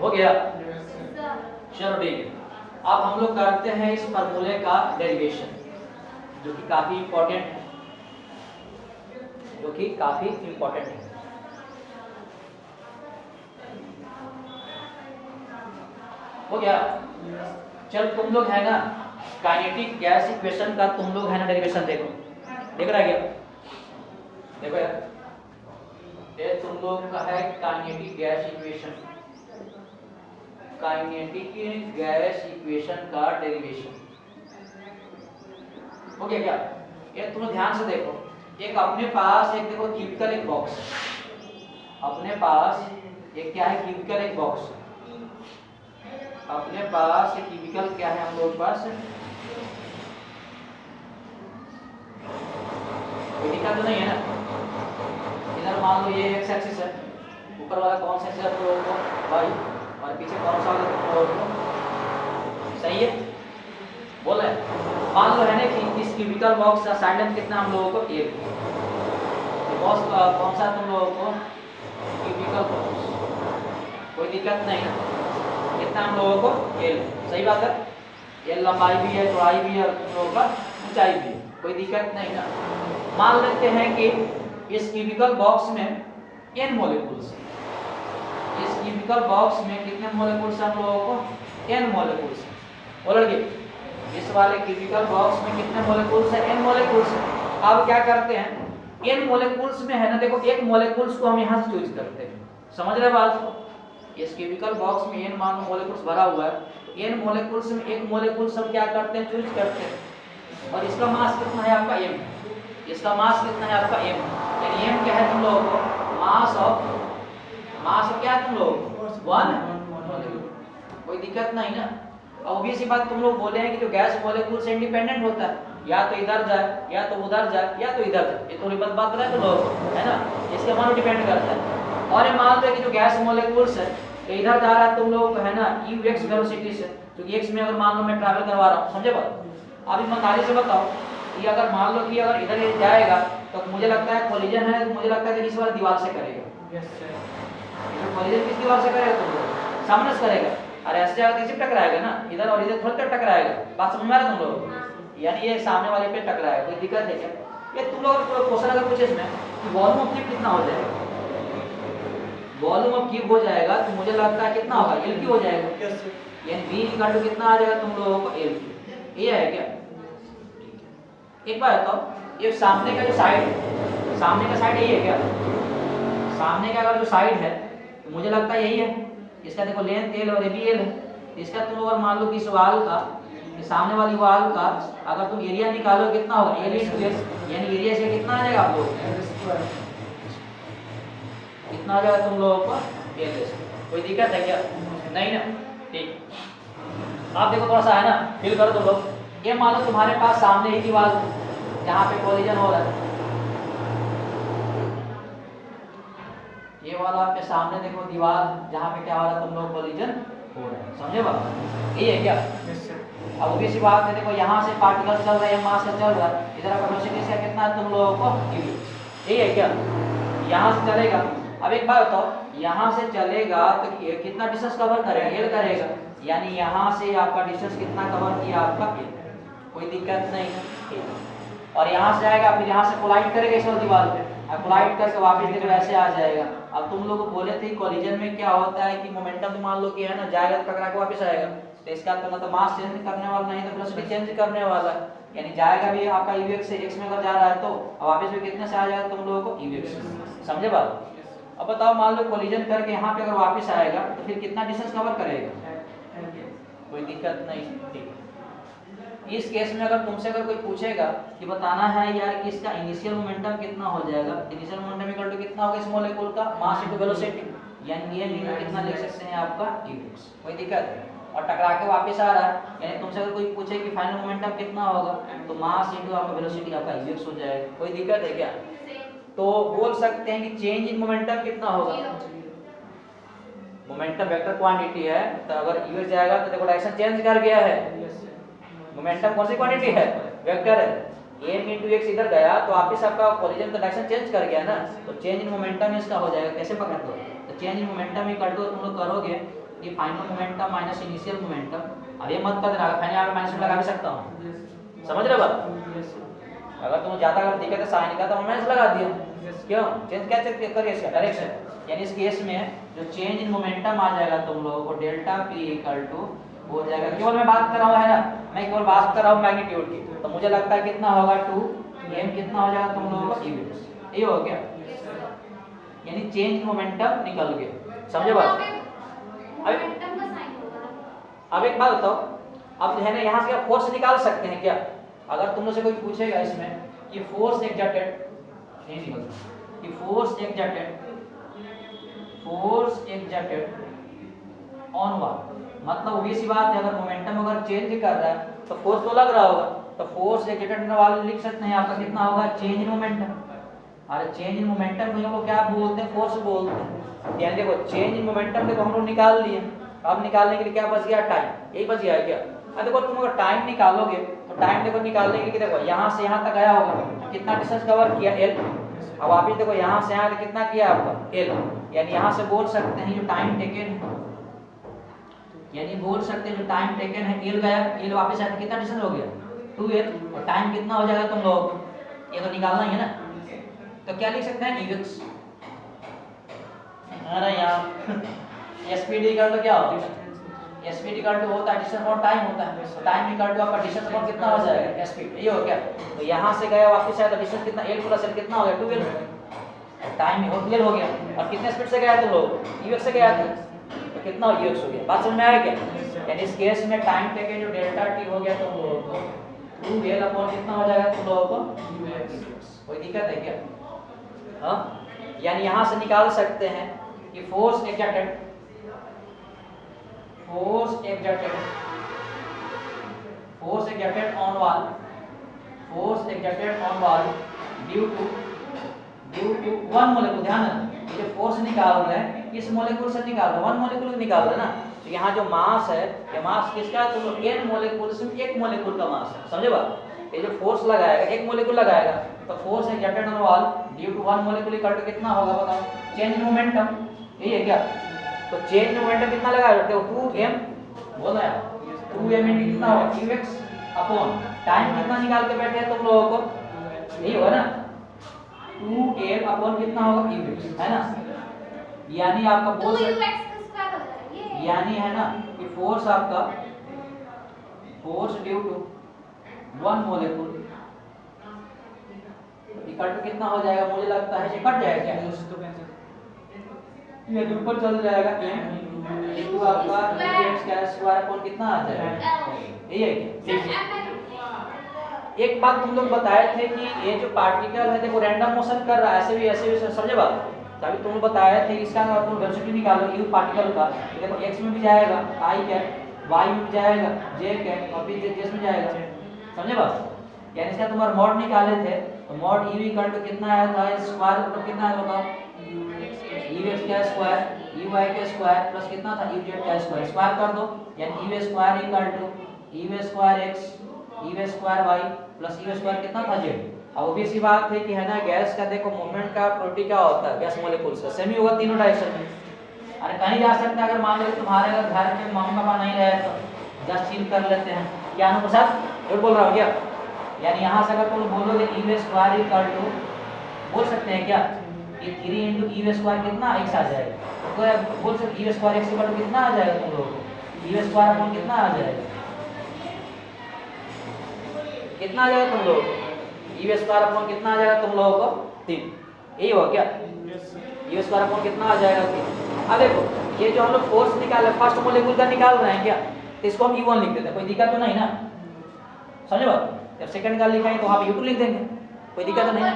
हो गया? चलो ठीक है। अब हम लोग करते हैं इस फार्मूले का डेरिवेशन, जो कि काफी इंपॉर्टेंट है, हो गया? चल तुम लोग है ना काइनेटिक गैस इक्वेशन का तुम लोग है ना डेरिवेशन देखो, देख रहा है क्या? देखो यार तुम लोग का है kinetic gas equation, kinetic gas equation का डेरिवेशन। हो गया क्या? ये तुम ध्यान से देखो, एक अपने पास एक देखो क्यूबिकल एक बॉक्स, अपने पास एक क्या है क्यूबिकल एक बॉक्स, अपने पास एक क्यूबिकल क्या है हम लोग पास, कोई दिक्कत तो नहीं है ना? इधर मान लो ये एक्स एक्सिस है, ऊपर वाला कौन सा एक्सिस है तुम लोगों को वाई, और पीछे कौन सा वाला तुम लोगों को, सही है बोल रहे हैं। मान लो है ना कि इस क्यूबिकल बॉक्स का साइड लेंथ कितना हम लोगों को एक, बॉक्स कौन सा तुम लोगों को क्यूबिकल बॉक्स, कोई दिक्कत नहीं है, कितना हम लोगों को एल, सही बात है, एल लंबाई भी है चौड़ाई भी है और तुम लोगों का ऊंचाई भी है, कोई दिक्कत नहीं ना। मान लेते हैं कि इस क्यूबिकल बॉक्स में n मॉलिक्यूल्स, इस क्यूबिकल बॉक्स में कितने मॉलिक्यूल्स हम लोगों को n मॉलिक्यूल्स है, बोल रहे इस वाले क्यूबिकल बॉक्स में कितने मॉलिक्यूल्स है n मॉलिक्यूल्स है। अब क्या करते हैं n मॉलिक्यूल्स में है ना, देखो एक मॉलिक्यूल्स को हम यहाँ से चूज करते हैं, समझ रहे बात को, इस क्यूबिकल बॉक्स में n मान मॉलिक्यूल्स भरा हुआ है, n मॉलिक्यूल्स में एक मॉलिक्यूल्स हम क्या करते हैं चूज करते हैं, और इसका मास कितना है आपका m, इसका मास कितना है आपका m, यानी m क्या है तुम लोगों को मास ऑफ क्या है तुम लोग 1, कोई दिक्कत नहीं ना। ऑब्वियस बात तुम लोग बोले हैं कि जो गैस मॉलिक्यूल से इंडिपेंडेंट होता है, या तो इधर जाए या तो उधर जाए या तो इधर जाए, ये थोड़ी बात है तुम लोग, है ना, इसके मान डिपेंड करता है। और ये मान लो कि जो गैस मॉलिक्यूल्स है तो इधर जा रहा है तुम लोग है ना ux वेलोसिटी से, क्योंकि x में अगर मान लो मैं ट्रैवल करवा रहा हूँ, समझे बात। अब ईमानदारी से बताओ कि अगर मान लो कि अगर इधर ये जाएगा तो मुझे लगता है कोलिजन है, मुझे लगता है कि इस वाली दीवार से करेगा, कोलिजन किस दीवार से करेगा तुम लोग, सामने से करेगा, और ऐसे जाएगा तो इसी पे टकराएगा ना, इधर और इधर थोड़ा टकराएगा, बात समझ में आ रहा है तुम लोग, यानी ये सामने वाले पे टकराएगा, कोई दिक्कत है क्या? ये तुम लोग क्वेश्चन अगर पूछे इसमें कि वॉल्यूम ऑफ क्यूब कितना हो जाएगा, वॉल्यूम ऑफ क्यूब हो जाएगा तो मुझे लगता है कितना होगा एल क्यू हो जाएगा, यानी v इक्वल टू कितना आ जाएगा तुम लोगों को एल क्यू, ये है क्या? एक बार बताओ ये सामने का जो साइड है, सामने का साइड यही है क्या? सामने का अगर जो साइड है तो मुझे लगता है यही है, इसका देखो लेंथ एल और ये भी एल है, इसका तुम अगर मान लो कि इस वाल का, सामने वाली वाल का अगर तुम एरिया निकालो कितना होगा एल इंटू एक्स, यानी एरिया से कितना आ जाएगा आप लोग, कितना आ जाएगा तुम लोगों को एल, कोई दिक्कत है क्या? नहीं ना, ठीक। आप देखो थोड़ा सा है ना फील करो तुम लोग, ये मान लो तुम्हारे पास सामने ही दीवार जहाँ पे कोलिजन हो रहा है, ये वाला आपके सामने देखो दीवार जहाँ पे क्या हो रहा है तुम लोग कोलिजन हो रहा है, समझे बात, ये है क्या? अब भी सी बात है, देखो यहाँ से पार्टिकल चल रहा है, मास चल रहा है, इधर का वेलोसिटी से कितना है तुम लोगों को q, ये है क्या? यहाँ से चलेगा, अब एक बात बताओ यहाँ से चलेगा तो कितना डिस्टेंस कवर करेगा, एल करेगा, यानी यहाँ से आपका डिस्टेंस कितना कवर किया आपका एल, कोई दिक्कत नहीं है। और यहाँ से आएगा फिर यहाँ से कोलाइड करेगा इस वाली दीवार पे, और कोलाइड करके वापस देखो ऐसे आ जाएगा। अब तुम लोग बोले थे कोलिजन में क्या होता है कि मोमेंटम तो मान लो कि है ना जाएगा तो टकरा के वापस आएगा, तो इसका मतलब मास चेंज करने वाला नहीं तो वेलोसिटी चेंज करने वाला, यानी जाएगा भी आपका ux से x में अगर जा रहा है तो वापस भी कितने से आ जाएगा तुम लोगों को ux, समझे बात। अब बताओ मान लो कोलिजन करके यहाँ पे अगर वापस आएगा तो फिर कितना डिस्टेंस कवर करेगा, कोई दिक्कत नहीं, ठीक। इस केस में अगर तुमसे अगर कोई पूछेगा कि बताना है यार कि इसका इनिशियल मोमेंटम कितना हो जाएगा, इनिशियल मोमेंटम इक्वल टू कितना होगा इस मॉलिक्यूल का मास इनटू वेलोसिटी, यानी ये कितना लिख सकते हैं आपका ux, कोई दिक्कत है। और टकरा के वापस आ रहा है, यानी तुमसे अगर कोई पूछे कि फाइनल मोमेंटम कितना होगा तो मास इनटू आपका वेलोसिटी आपका ux हो जाएगा, कोई दिक्कत है क्या? तो बोल सकते हैं कि चेंज इन मोमेंटम कितना होगा, मोमेंटम वेक्टर क्वांटिटी है तो अगर ux जाएगा तो देखो डायरेक्शन चेंज कर गया है, मोमेंटम कौन सी क्वांटिटी है, वेक्टर है, m into x इधर गया तो वापस आपका कोलिजन का डायरेक्शन चेंज कर गया ना, तो चेंज इन मोमेंटम इसका हो जाएगा, कैसे पकड़ दो, तो change in momentum equal to तुम लोग करोगे कि final momentum minus initial momentum, अब ये मत कर देना, फाइनल में माइनस लगा भी सकता हूं, समझ रहे बात। अगर तुम ज्यादा अगर दिक्कत है साइन का तो माइनस लगा दिया, क्यों चेंज क्या चेक करिए इसका डायरेक्शन, यानी इस केस में जो चेंज इन मोमेंटम आ जाएगा तुम लोगों को डेल्टा p इक्वल टू हो जाएगा, केवल मैं बात कर रहा हूँ है ना, मैं केवल बात कर रहा हूँ मैग्नीट्यूड की, तो मुझे लगता है कितना होगा 2 m कितना हो जाएगा तुम लोगों को ux, ये हो गया, यानी चेंज मोमेंटम निकल गया। समझे बात? मोमेंटम का साइन होगा ना। अब एक बात बताओ, अब जो है ना यहाँ से आप फोर्स निकाल सकते हैं क्या? अगर तुम लोग से कोई पूछेगा इसमें कि फोर्स एक्सर्टेड, नहीं निकलता कि फोर्स एक्सर्टेड ऑन व्हाट, मतलब obvious सी बात है, अगर मोमेंटम अगर चेंज कर रहा है तो फोर्स तो लग रहा होगा, तो फोर्स एक्सर्टेड वाले लिख सकते हैं आपका कितना होगा, चेंज इन मोमेंटम। अरे चेंज इन मोमेंटम को हम लोग क्या बोलते हैं, फोर्स बोलते हैं। यानी देखो चेंज इन मोमेंटम देखो हम लोग निकाल लिए, अब निकालने के लिए क्या बच गया, टाइम, यही बच गया है क्या? अब देखो तुम अगर टाइम निकालोगे तो टाइम देखो निकालने के लिए देखो यहाँ से यहाँ तक आया होगा, कितना डिस्टेंस कवर किया, एल। अब वापिस देखो यहाँ से यहाँ तक कितना किया आपका, एल। यानी यहाँ से बोल सकते हैं जो टाइम टेकन है, यानी बोल सकते हैं जो टाइम टेकन है, एल गया, एल वापस आया तो कितना डिस्टेंस हो गया, 2l। और टाइम कितना हो जाएगा तुम लोगों को, ये तो निकालना ही है ना, तो क्या लिख सकते हैं, यूएक्स। अरे यार एसपीडी का तो क्या होता है, एसपीडी का तो होता है डिस्टेंस और टाइम होता है, तो टाइम निकाल तो आपका डिस्टेंस और कितना हो जाएगा, एसपीडी, ये हो गया। तो यहाँ से गया वापस आया तो डिस्टेंस कितना, l प्लस l कितना हो गया, 2l। टाइम हो 2l हो गया, और कितने स्पीड से गया तुम लोग, यूएक्स से गया था, तो कितना यूएक्स हो गया। बात समझ में आया क्या? यानी इस केस में टाइम टेकन जो डेल्टा टी हो गया तुम लोगों को 2l अपॉन कितना हो जाएगा तुम लोगों को, यूएक्स। कोई दिक्कत है क्या? हाँ, यानी यहाँ से निकाल सकते हैं कि force exerted on wall due to one molecule. ध्यान रखना, ये जो फोर्स निकाल रहे हैं किस मोलेक्यूल से निकाल रहे हैं, वन मोलेक्यूल से निकाल रहे हैं ना। तो यहाँ जो मास है, ये मास किसका है, तो n मोलेक्यूल से एक मोलेक्यूल का मास है। समझे बात? ये जो फोर्स लगाएगा, एक मोलेक्यूल लगाएगा, तो force exerted on wall due to one molecule equal to कितना होगा बताओ, चेंज इन मोमेंटम। यही है क्या? तो चेंज इन मोमेंटम कितना लगा, देखो 2m बोला है, 2m इनटू कितना होगा, ux अपॉन टाइम कितना निकाल के बैठे हैं तुम लोगों को, यही होगा ना, 2m अपॉन कितना होगा, ux, है ना। यानी आपका बोल सकते, यानी है ना कि फोर्स आपका, force due to one molecule equal to कितना हो जाएगा, मुझे लगता है ये कट जाएगा क्या, ये ऊपर चल जाएगा m इनटू आपका x का स्क्वायर अपॉन कितना आ जाएगा, यही है क्या? एक बात तुम लोग बताए थे कि ये जो पार्टिकल है देखो रैंडम मोशन कर रहा है, ऐसे भी समझे बात? तभी तुम लोग बताए थे इसका तुम वेलोसिटी निकालो यू पार्टिकल का, देखो x में भी जाएगा i कैप, y में भी जाएगा j कैप, और फिर z में जाएगा। समझे बात? यानी इसका तुम्हारा मॉड निकाले थे, तो मॉड u इक्वल टू कितना आया था, स्क्वायर मतलब कितना आया होगा, ux का स्क्वायर, uy का स्क्वायर प्लस कितना था, uz का स्क्वायर, स्क्वायर कर दो, यानी u square equal to u square x, u square y plus u square कितना था, z। अब obvious सी बात है कि है ना, गैस का देखो मूवमेंट का प्रोपर्टी क्या होता है, गैस मॉलिक्यूल से सेम ही होगा तीनों डायरेक्शन में। अरे कहीं जा सकता है, अगर मान लो तुम्हारे अगर घर में मम्मी पापा नहीं रहे तो जस्ट चिल कर लेते हैं, क्या अनुप प्रसाद झूठ बोल रहा हूँ क्या? यानी यहाँ से अगर तुम बोलोगे u स्क्वायर इक्वल टू, बोल सकते हैं क्या, ये 3 इंटू u स्क्वायर कितना x आ जाएगा, तो बोल सकते u square x equal to कितना आ जाएगा तुम लोगों को, u स्क्वायर अपॉन कितना आ जाएगा, कितना आ जाएगा तुम लोगों को, u स्क्वायर अपॉन कितना आ जाएगा तुम लोगों को, 3। यही होगा क्या, u स्क्वायर अपॉन कितना आ जाएगा, 3। अब देखो ये जो हम लोग फोर्स निकाले फर्स्ट मोलेक्यूल का निकाल रहे हैं क्या, तो इसको हम u1 लिख देते हैं, कोई दिक्कत तो नहीं ना, समझे बात? जब सेकंड का लिखाएंगे तो आप u2 लिख देंगे, कोई दिक्कत तो नहीं ना।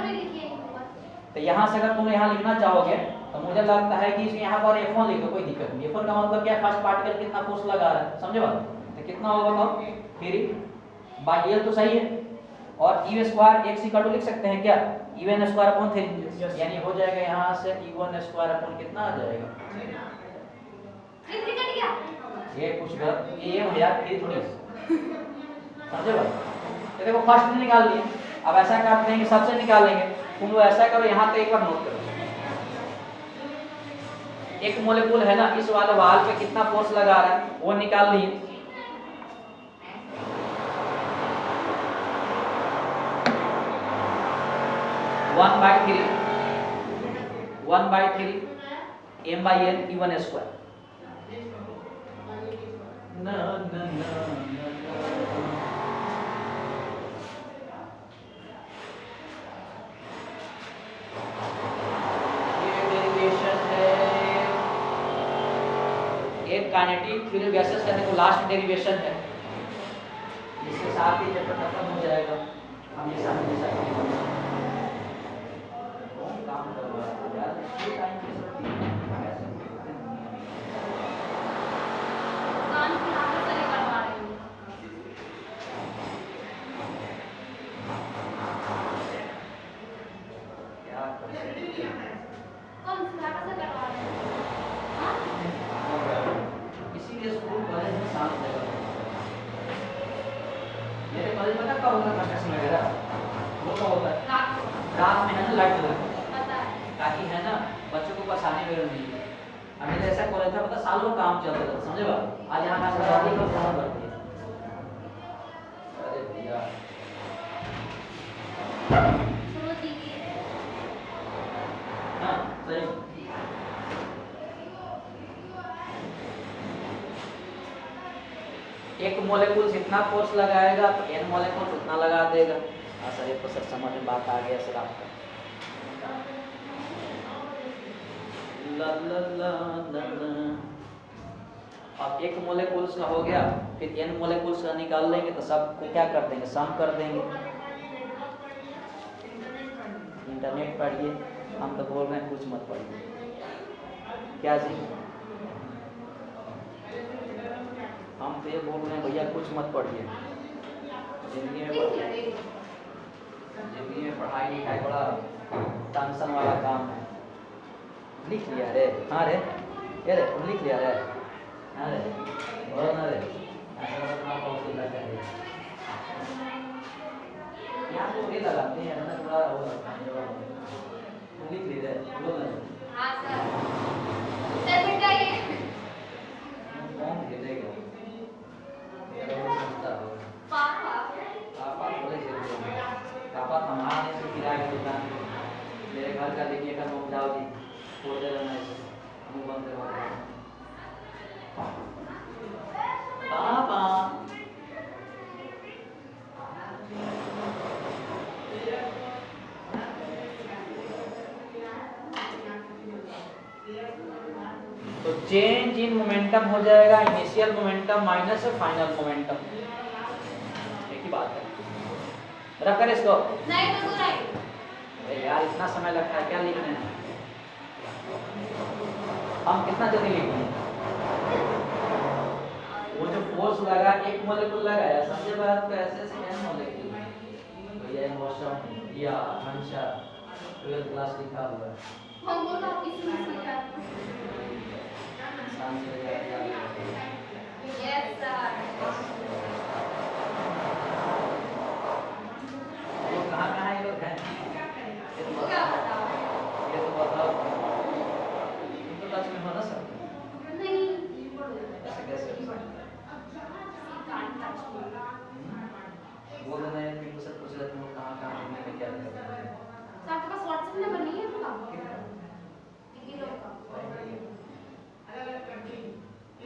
तो यहाँ से अगर तुम यहाँ लिखना चाहोगे तो मुझे लगता है कि यहाँ पर F1 लिख दो, कोई दिक्कत नहीं। F1 का मतलब क्या है, फर्स्ट पार्टिकल कितना फोर्स लगा रहा है, समझे बात? तो कितना होगा तो 3 बाई l तो सही है, और u square x equal to लिख सकते हैं क्या, un स्क्वायर अपॉन 3, यानी हो जाएगा यहाँ से u1 स्क्वायर अपॉन कितना आ जाएगा, ये कुछ गलत ये यार ये थोड़ी समझे बात? तो देखो फर्स्ट निकाल लिए, अब ऐसा करते हैं कि सबसे निकालेंगे, तुम लोग ऐसा करो यहाँ पे एक बार नोट करो, एक मोलेक्यूल है ना इस वाले वाल पे कितना फोर्स लगा रहा है वो निकाल लिए, one by three m by n u1 square. ये मेरी एक काइनेटिक फ्लूइड गैसेस का देखो लास्ट डेरिवेशन है, इसके साथ ही चैप्टर खत्म हो जाएगा। हम ये सामने काम कर रहा है यार, ये टाइम पे सब कान की आंखें से निकलवा रही हूँ। क्या कर सकते हैं? कौन सी आंखें से करवा रहे हो? हाँ? इसीलिए स्कूल कॉलेज में शांत जगह है। मेरे कॉलेज में ना कब होता है कंस्ट्रक्शन वगैरह, वो कब होता है? रात में है ना, लाइट जला पता है। ताकि है ना बच्चों को परेशानी वगैरह नहीं है। मेरे ऐसा कॉलेज था, पता सालों काम चलता था, समझे बात? आज यहाँ का सरकारी का फोन भरती है। अरे भैया सुनो दीदी, हाँ सही। एक मोलेकुल जितना फोर्स लगाएगा तो n मोलेकुल उतना लगा देगा। सर एक तो सर समझ में बात आ गया सर आपका। ला ला ला ला ला। अब एक मोलेकुल्स का हो गया, फिर n मोलेकुल्स का निकाल लेंगे तो सबको क्या कर देंगे, सम कर देंगे। इंटरनेट पढ़िए, हम तो बोल रहे हैं कुछ मत पढ़िए। क्या जी, हम तो ये बोल रहे हैं भैया कुछ मत पढ़िए। जिंदगी में पढ़ाई लिखाई बड़ा टेंशन वाला काम है। लिख लिया रे? हाँ रे, ये रे लिख लिया रे? हाँ रे, बोलो ना रे। यहाँ तो ये लगाते हैं ना थोड़ा वो लगता है। लिख ली रे, बोलो ना। हाँ सर। सर बेटा ये कौन खेलेगा? पापा पापा बोले पापा हमारे से किराए की दुकान, मेरे घर का देखिए का नोट जाओ जी, छोड़ दे रहा है, मुंह बंद करवा दे। पापा तो चेंज इन मोमेंटम हो जाएगा initial momentum minus final momentum, एक ही बात है। रख कर इसको। नहीं तो नहीं। अरे यार इतना समय लगता है क्या लिखने में? हम कितना जल्दी लिखेंगे? वो जो फोर्स लगा, एक मोलेकुल लगाया, समझे बात को? ऐसे ऐसे n मोलेकुल भैया मौसम या हंसा 12th क्लास लिखा हुआ है। हमको तो इसमें सीखा। इंसान से याद यस सर। लोग कहाँ ये लोग हैं? वो क्या बताओ? ये तो बताओ, तुम तो टच में हो ना सर? नहीं। ऐसे कैसे? बोल देना यार, मेरे को सर पूछ रहे तुम लोग कहाँ घूमने में क्या करते हो? सर आपके पास व्हाट्सएप नंबर नहीं है आपका? दीदी लोग का।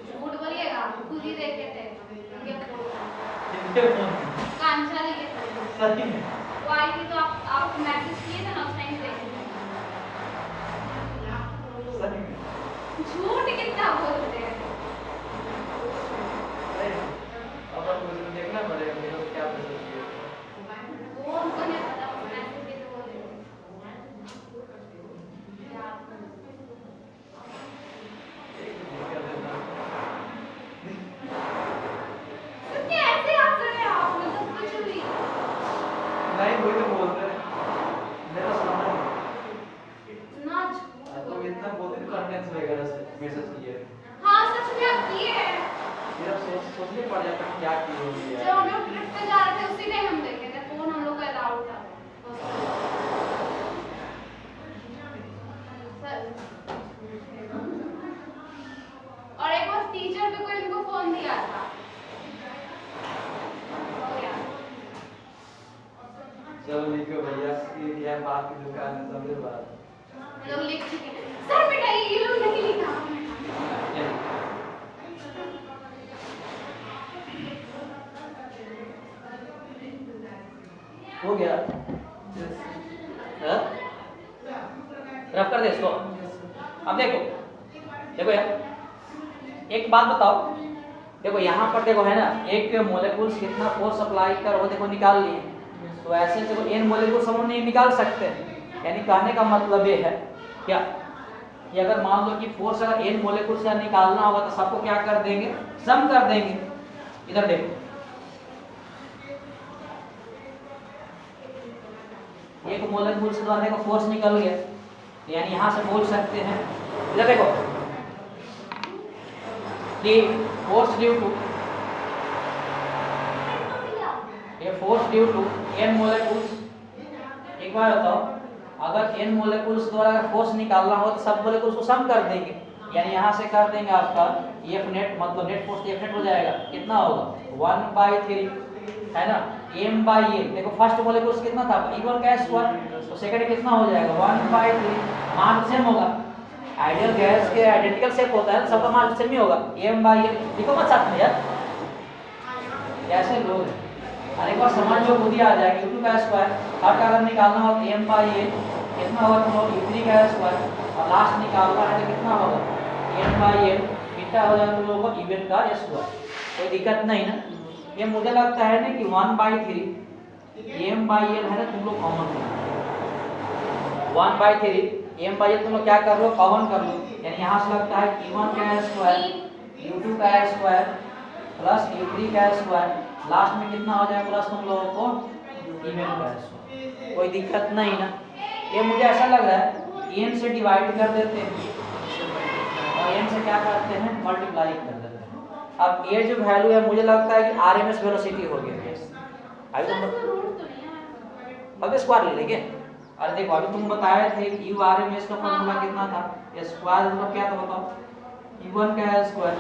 झूठ बोलिएगा, खुद ही देखे थे उनके फोन। कांचा लिए थे। सही में? वो आई थी तो आप मैसेज किए थे ना, उस टाइम देखे थे। सही में? झूठ कितना बोलते हैं? अब मुझे देखना पड़ेगा कि लोग क्या पसंद किए। वो उनको नहीं पता, वो मैसेज किए तो बोल रहे थे। कैसे हंस रहे हैं आप? मतलब कुछ भी। नहीं वही तो बोल रहे हैं, मेरा समझ नहीं। ना झूठ। तो इतना बोलते थे कंटेंट्स वगैरह से मैसेज किए। हाँ सच में आप किए हैं। फिर अब सोचने पड़ जाता है क्या किए होंगे जब यार। हम लोग ट्रिप पे जा रहे थे उसी टाइम हम देखे थे, फोन हम लोग का अलाउड था। सर और एक बार टीचर भी कोई इनको फोन दिया था। हो गया। चलो लिखो भैया, ये बाप की दुकान है, समझे बात? लोग लिख चुके हैं। सर बेटा ये लोग नहीं लिखा। हो गया? हाँ? रफ कर दे इसको। अब देखो, देखो यार, एक बात बताओ, देखो यहाँ पर देखो है ना, एक मोलेकुल्स कितना फोर्स अप्लाई कर वो देखो निकाल लिए, तो ऐसे देखो n मोलेकुल्स हम नहीं निकाल सकते। यानी कहने का मतलब ये है क्या कि अगर मान लो कि फोर्स अगर n मोलेकुल्स का निकालना होगा तो सबको क्या कर देंगे, सम कर देंगे। इधर देखो एक मोलेकुल से आने का फोर्स निकल गया, यानी यहाँ से बोल सकते हैं, इधर देखो कि फोर्स ड्यू टू n मोलेकुल्स। एक बार बताओ, अगर n मोलेकुल्स द्वारा अगर फोर्स निकालना हो तो सब मोलेकुल्स को सम कर देंगे, यानी यहाँ से कर देंगे आपका F नेट, मतलब नेट फोर्स F नेट हो जाएगा, कितना होगा 1/3 है ना, m/n। देखो फर्स्ट मोलेकुल्स कितना था E1 का स्क्वायर, तो सेकंड कितना हो जाएगा 1/3, मास सेम होगा। आइडियल गैस के आइडेंटिकल शेप होता है, सबका मास सेम ही होगा, m/n। देखो मत साथ में यार, कैसे लोग हैं। अरे एक बार समझ लो, खुद ही आ जाएगा U2 का स्क्वायर, थर्ड का अगर निकालना हो तो m/n कितना होगा तुम लोग U3 का स्क्वायर, और लास्ट निकालना है तो कितना होगा m/n, कितना हो जाएगा तुम लोगों को UN का स्क्वायर। कोई दिक्कत नहीं ना। ये मुझे लगता है ना कि 1/3 m/n है ना, तुम लोग कॉमन कर 1/3 m/n तुम लोग क्या कर लो, कॉमन कर लो, यानी यहाँ से लगता है U1 का स्क्वायर U2 का स्क्वायर प्लस U3 का स्क्वायर, लास्ट में कितना हो जाएगा प्लस तुम लोगों को UN का स्क्वायर। कोई दिक्कत नहीं ना। ये मुझे ऐसा लग रहा है n से डिवाइड कर देते हैं और n से क्या करते हैं, मल्टीप्लाई कर देते हैं। अब ये जो वैल्यू है मुझे लगता है कि RMS वेलोसिटी हो गया। अभी तुम अब स्क्वायर ले लेंगे। अरे देखो अभी तुम बताए थे कि RMS का फॉर्मूला कितना था, स्क्वायर मतलब क्या था बताओ, U1 का स्क्वायर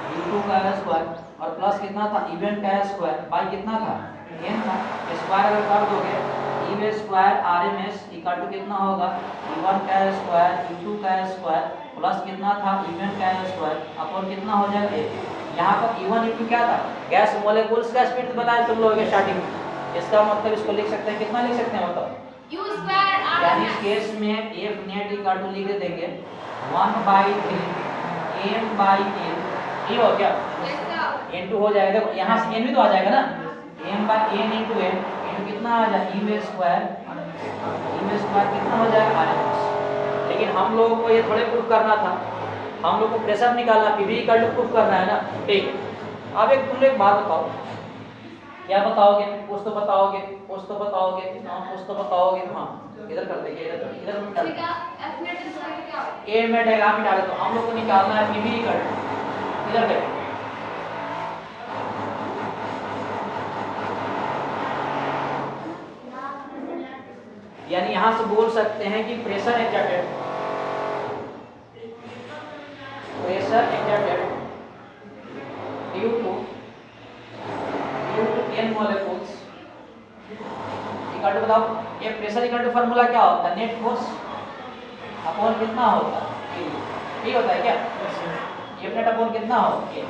U2 का स्क्वायर और प्लस कितना था UN का स्क्वायर बाई कितना था n था। स्क्वायर अगर कर दोगे E square RMS equal to कितना होगा U1 का स्क्वायर U2 का स्क्वायर प्लस कितना था UN का स्क्वायर अपॉन कितना हो जाएगा। यहाँ पर E1 U2 क्या था, गैस मोलेकुल्स का स्पीड बताया तुम लोगों के स्टार्टिंग में, इसका मतलब इसको लिख सकते हैं, कितना लिख सकते हैं बताओ, U स्क्वायर RMS, यानी इस केस में F नेट इक्वल टू लिख देंगे 1/3 m/n, ये हो गया n2 हो जाएगा। देखो यहाँ से n भी तो आ जाएगा ना, m/n into n into कितना आ जाएगा E स्क्वायर कितना हो जाएगा RMS। लेकिन हम लोगों को ये थोड़े प्रूफ करना था, हम लोग को प्रेशर निकालना, PV इक्वल टू प्रूफ करना है ना। ठीक, अब एक तुम लोग एक बात बताओ, क्या बताओगे, कुछ तो बताओगे, कुछ तो बताओगे, कुछ तो बताओगे। हाँ इधर कर देंगे, इधर कर ठीक है। F नेट स्क्वायर क्या होगा, ए में डायग्राम में डाले तो हम लोग को निकालना है PV इक्वल टू, इधर देखो यानी यहां से बोल सकते हैं कि pressure exerted due to n molecules equal to, बताओ ये प्रेशर इक्वल टू फार्मूला क्या होता है, नेट फोर्स अपॉन कितना होता है, ये होता है क्या, F नेट अपॉन कितना होता है,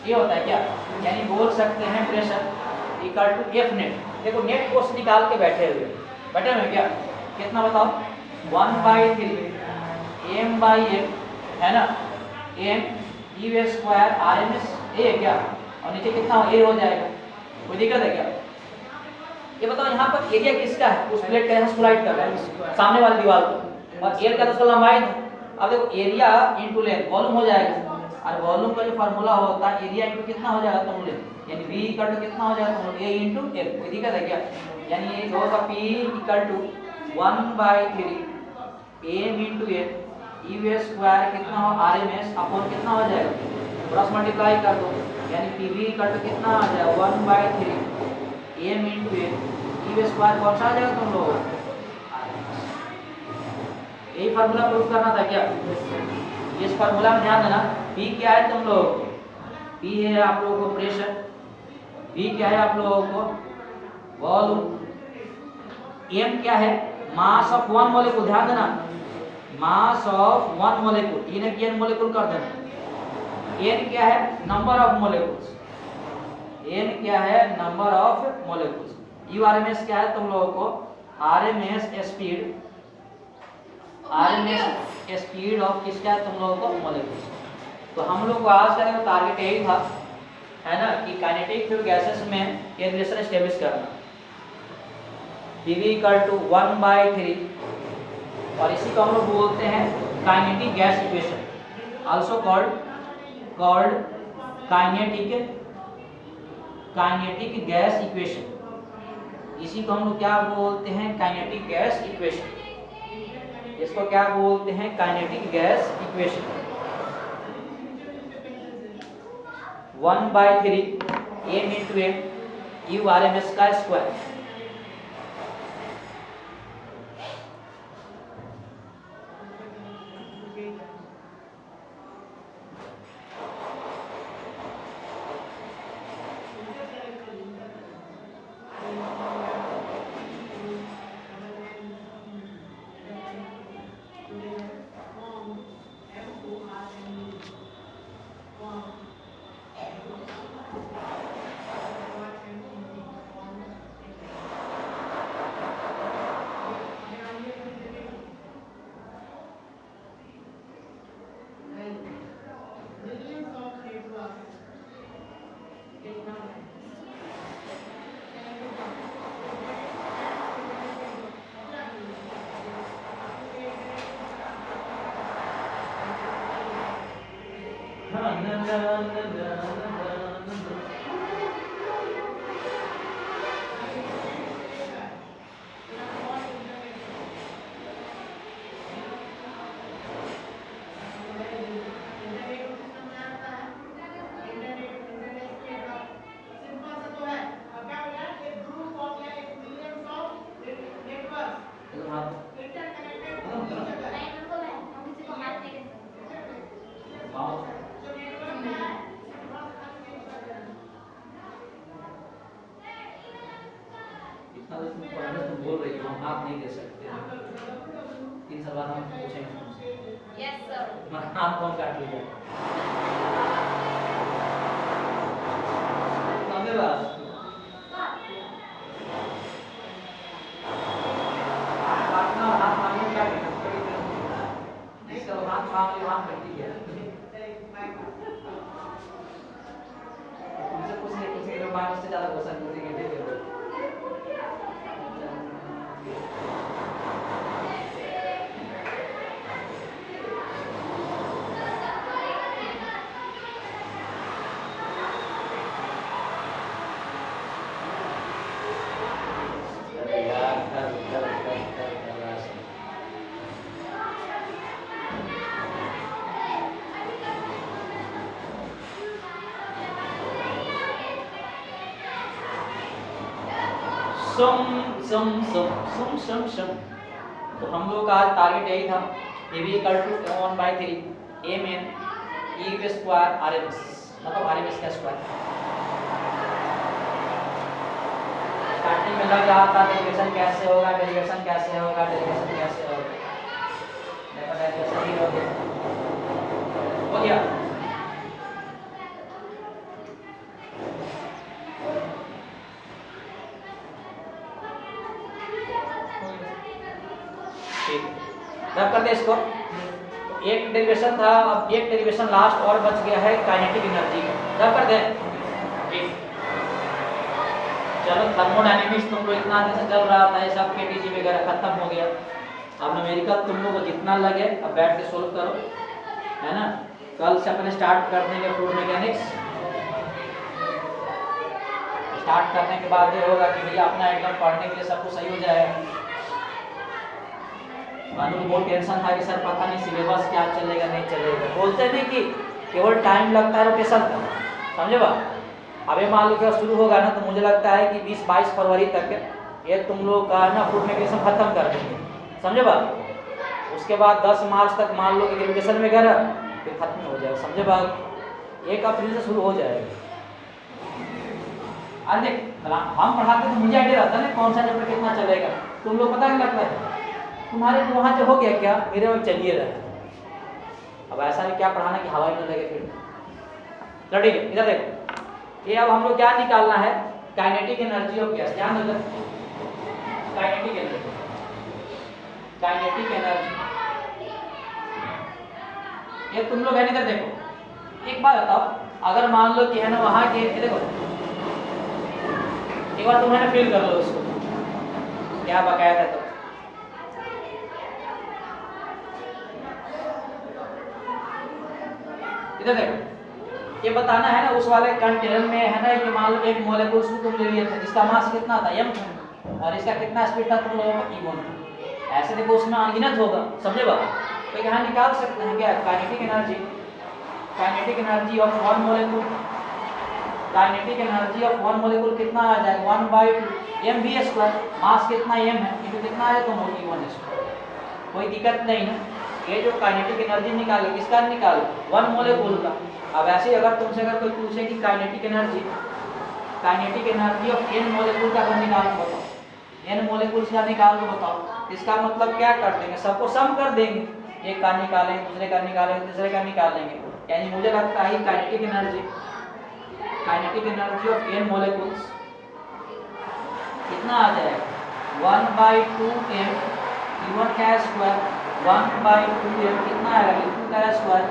ये होता है क्या। यानी बोल सकते हैं pressure equal to F net. देखो नेट फोर्स निकाल के बैठे हुए क्या, कितना बताओ 1/3 m/n है ना, m E square RMS a है क्या, और नीचे कितना a हो जाएगा। कोई दिक्कत है क्या, ये बताओ यहाँ पर एरिया किसका है, उस प्लेट का यहाँ कोलाइड कर रहा है सामने वाली दीवार को, और एयर का तो उसका लंबाई है। अब देखो एरिया इनटू लेंथ वॉल्यूम हो जाएगा, और वॉल्यूम का जो फार्मूला होता है एरिया इनटू कितना हो जाएगा तुम लेंथ, यानी V इक्वल टू कितना हो जाएगा तुम A इनटू F। कोई दिक्कत है क्या, यानी ये होगा P equal to 1/3 m into n E square कितना हो RMS अपॉन कितना हो जाएगा, क्रॉस मल्टीप्लाई कर दो, यानी PV इक्वल टू कितना आ जाएगा 1/3 m into n E square कौन सा आ जाएगा तुम लोगों को, यही फार्मूला प्रूफ करना था क्या। इस फार्मूला में ध्यान देना, P क्या है तुम लोगों को, P है आप लोगों को प्रेशर, V क्या है आप लोगों को वॉल्यूम, M क्या है मास ऑफ वन मॉलिक्यूल, ध्यान देना मास ऑफ वन मॉलिक्यूल, इन्हें n मॉलिक्यूल कर देना। n क्या है नंबर ऑफ मॉलिक्यूल्स, n क्या है नंबर ऑफ मॉलिक्यूल्स। RMS क्या है तुम लोगों को RMS स्पीड ऑफ किसका है तुम लोगों को मॉलिक्यूल्स। तो हम लोग को आज का जो टारगेट यही था, है ना, कि काइनेटिक फ्लूइड गैसेस में ये रिलेशन एस्टेब्लिश करना, PV = 1/3, और इसी को हम लोग बोलते हैं kinetic gas equation, also called kinetic gas equation. इसी को हम लोग क्या बोलते हैं? Kinetic gas equation. इसको क्या बोलते हैं? Kinetic gas equation. 1/3 m × m U RMS का स्क्वायर। बोल रही हो, आप नहीं दे सकते। 3 सवाल हम पूछेंगे। Yes sir. आप कौन काट लीजिए? धन्यवाद। काटना और हाथ मांगने क्या करना? जिसका हाथ मांग ले वहाँ कर दीजिए। तुमसे कुछ नहीं मांग, उससे ज़्यादा क्वेश्चन पूछेंगे। सम। तो हम लोग का आज टारगेट यही था, PV = 1/3 mn E² RMS, मतलब RMS का स्क्वायर। स्टार्टिंग में लग रहा था डेरिवेशन कैसे होगा, डेरिवेशन कैसे होगा, डेरिवेशन कैसे होगा, देखो डेरिवेशन ही हो गया। रब कर दे इसको। एक डेरिवेशन था, अब एक डेरिवेशन लास्ट और बच गया है काइनेटिक एनर्जी का। रब कर दे। ठीक, चलो थर्मोडायनेमिक्स तुमको इतना दिन से चल रहा था, ये सब केटीजी वगैरह खत्म हो गया। अब न्यूमेरिकल तुम लोग को जितना लगे अब बैठ के सोल्व करो, है ना। कल से अपने स्टार्ट कर देंगे फ्लूइड मैकेनिक्स। स्टार्ट करने के बाद ये होगा कि भैया अपना एकदम पढ़ने के लिए सब कुछ सही हो जाएगा। मानो बहुत टेंशन था कि सर पता नहीं सिलेबस क्या चलेगा नहीं चलेगा। बोलते नहीं कि केवल टाइम लगता है रोटेशन का, समझे बा। अभी मान लो कि शुरू होगा ना, तो मुझे लगता है कि 20-22 फरवरी तक ये तुम लोग का ना फ्लूइड मैकेनिक्स खत्म कर देंगे, समझे बा। उसके बाद 10 मार्च तक मान लो कि ग्रेजुएशन वगैरह फिर खत्म हो जाएगा, समझे बा। 1 अप्रैल से शुरू हो जाएगा। अरे हम पढ़ाते तो मुझे आइडिया रहता है ना कौन सा चैप्टर कितना चलेगा। तुम लोग पता नहीं लगता है तुम्हारे तो वहाँ से हो गया क्या, मेरे में चलिए रहा। अब ऐसा भी क्या पढ़ाना कि हवा ही न लगे फिर। चलो ठीक है, इधर देखो, ये अब हम लोग क्या निकालना है, काइनेटिक एनर्जी ऑफ गैस। ध्यान रखना, काइनेटिक एनर्जी, काइनेटिक एनर्जी। ये तुम लोग है इधर देखो, एक बात बताओ, अगर मान लो कि है ना वहाँ के देखो, एक बार तुम है ना फील कर लो उसको क्या बकायदा है। तो इधर देखो, ये बताना है ना उस वाले कंटेनर में है ना कि मान लो एक मॉलिक्यूल्स को तुम ले लिए थे जिसका मास कितना था m और इसका कितना स्पीड था तुम लोगों का e1। ऐसे देखो उसमें अनगिनत होगा, समझे बात। तो यहाँ निकाल सकते हैं क्या kinetic energy of one molecule. Kinetic energy of one molecule कितना आ जाएगा 1/2 mv²। मास कितना m है इनटू कितना है तो e1²। कोई दिक्कत नहीं ना। ये जो काइनेटिक एनर्जी निकाले किसका निकाले वन मॉलिक्यूल का। अब ऐसे अगर तुमसे अगर कोई पूछे कि kinetic energy of n molecule का अगर निकाल के बताओ, n मॉलिक्यूल्स का निकाल के बताओ, इसका मतलब क्या कर देंगे, सबको सम कर देंगे। एक का निकालेंगे, दूसरे का निकालेंगे, तीसरे का निकालेंगे। यानी मुझे लगता है kinetic energy of n molecules कितना आ जाएगा 1/2 m e1 का स्क्वायर 1/2 m कितना आएगा e2 का स्क्वायर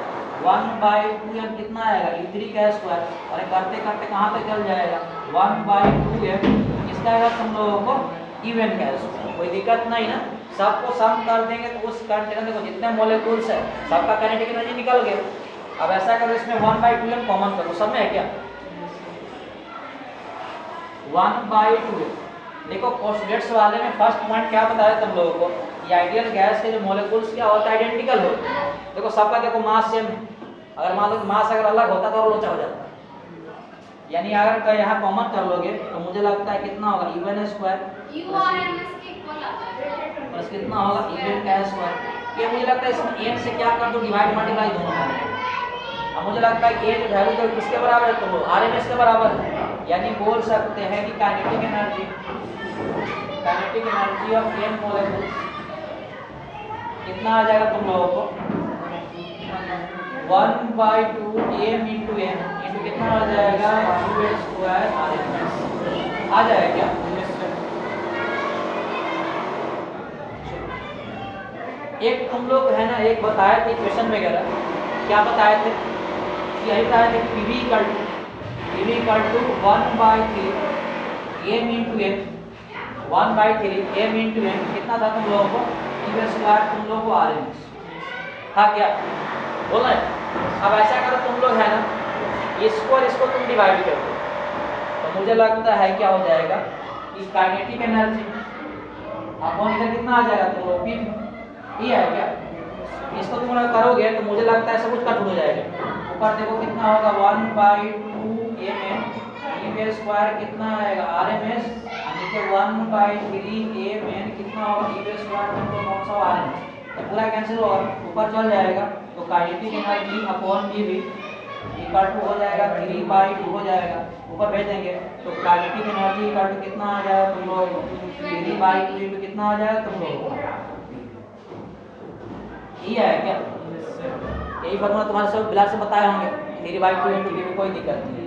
1/2 m कितना आएगा e3 का स्क्वायर। और करते करते कहाँ तक चल जाएगा 1/2 m किसका आएगा तुम लोगों को e1 का स्क्वायर। कोई दिक्कत नहीं ना। सबको सम कर देंगे तो उस कंटेनर में जितने मॉलिक्यूल्स है सबका काइनेटिक एनर्जी निकल गया। अब ऐसा करो इसमें 1/2 m कॉमन करो, सब में है क्या 1/2 m। देखो पोस्टुलेट्स वाले में फर्स्ट पॉइंट क्या बताया तुम लोगों को, ये आइडियल गैस के जो मॉलिक्यूल्स क्या होता है आइडेंटिकल होता है। देखो सबका देखो मास सेम है। अगर मान लो मास अगर अलग होता तो और लोचा हो जाता। यानी अगर यहाँ कॉमन कर लोगे तो मुझे लगता है कितना होगा e1² बस कितना होगा e1 का स्क्वायर। ये मुझे लगता है इसमें n से क्या कर दो डिवाइड मल्टीप्लाई दोनों में। अब मुझे लगता है a जो वैल्यू तो किसके बराबर है तुम लोग RMS के बराबर है। यानी बोल सकते हैं कि kinetic energy of n molecule कितना आ जाएगा तुम लोगों को 1/2 m इंटू कितना आ जाएगा e² RMS आ जाएगा क्या। एक तुम लोग है ना एक बताए थे क्वेश्चन वगैरह, क्या बताए थे कि यही बताए थे कि PV equal to 1/3 m into m 1/3 m into m कितना था तुम लोगों को e² तुम लोगों को RMS था क्या बोला है। अब ऐसा करो तुम लोग है ना इसको और इसको तुम डिवाइड कर दो तो मुझे लगता है क्या हो जाएगा कि काइनेटिक एनर्जी अपॉन इधर कितना आ जाएगा तुम लोग PV ये है क्या। इसको तुम लोग करोगे तो मुझे लगता है सब कुछ कट हो जाएगा। ऊपर देखो कितना होगा 1/2 m e² कितना आएगा RMS नीचे 1/3 m कितना होगा e² तुमको कौन सा RMS तो पूरा कैंसिल होगा ऊपर चल जाएगा। तो kinetic energy upon PV equal to हो जाएगा 3/2 हो जाएगा ऊपर भेज देंगे तो काइनेटिक एनर्जी इक्वल टू कितना आ जाएगा तुम लोग 3/2 इंटू कितना आ जाएगा तुम लोग ये है क्या। यही फॉर्मूला तुम्हारे सब बिलार से बताए होंगे 3/2 इंटू PV कोई दिक्कत नहीं है।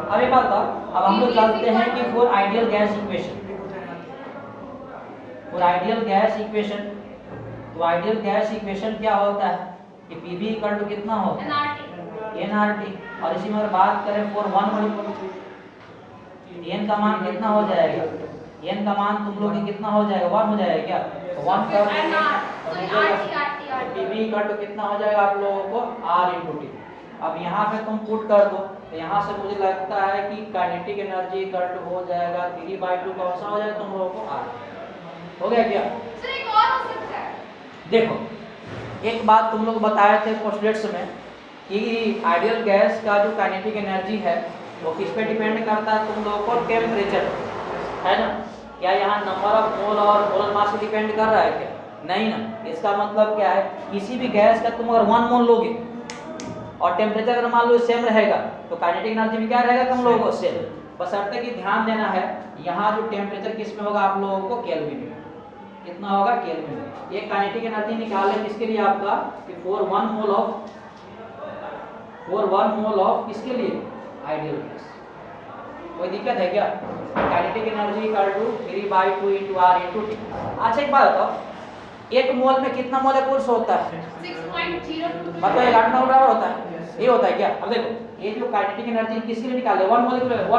अब एक बात बताओ, अब हम लोग चलते हैं कि फॉर आइडियल गैस इक्वेशन तो आइडियल गैस इक्वेशन क्या होता है कि PV इक्वल टू कितना होगा nRT। और इसी में अगर बात करें फॉर वन मॉलिक्यूल n का मान कितना हो जाएगा n का मान तुम लोग कितना हो जाएगा 1 हो जाएगा क्या 1 कर PV इक्वल टू कितना हो जाएगा आप लोगों को R इंटू T। अब यहाँ पे तुम पुट कर दो तो यहाँ से मुझे लगता है कि काइनेटिक एनर्जी इक्वल टू हो जाएगा 3/2 कौन सा हो जाएगा तुम लोगों को R हो गया क्या। देखो एक बात तुम लोग बताए थे पोस्टुलेट्स में कि आइडियल गैस का जो काइनेटिक एनर्जी है वो किस पे डिपेंड करता है तुम लोगों को टेम्परेचर है ना। क्या यहाँ नंबर ऑफ मोल और मोल मास पे डिपेंड कर रहा है क्या नहीं ना। इसका मतलब क्या है किसी भी गैस का तुम अगर 1 मोल लोगे और टेम्परेचर अगर मान लो सेम रहेगा तो काइनेटिक एनर्जी में क्या रहेगा तुम लोगों को सेम। बशर्ते कि ध्यान देना है यहाँ जो टेम्परेचर किस में होगा आप लोगों को केल्विन में कितना होगा केल्विन में। ये काइनेटिक एनर्जी निकाले किसके लिए आपका कि फॉर 1 मोल ऑफ किसके लिए आइडियल गैस। कोई दिक्कत है क्या। Kinetic energy equal to 3/2 into R into T। अच्छा एक बात बताओ एक मोल में कितना मोलेकुल्स होता है? 6.02 मतलब 11 नंबर बराबर होता है। ये होता है क्या? अब देखो ये जो काइनेटिक एनर्जी किसके लिए निकाल रहे हैं? वन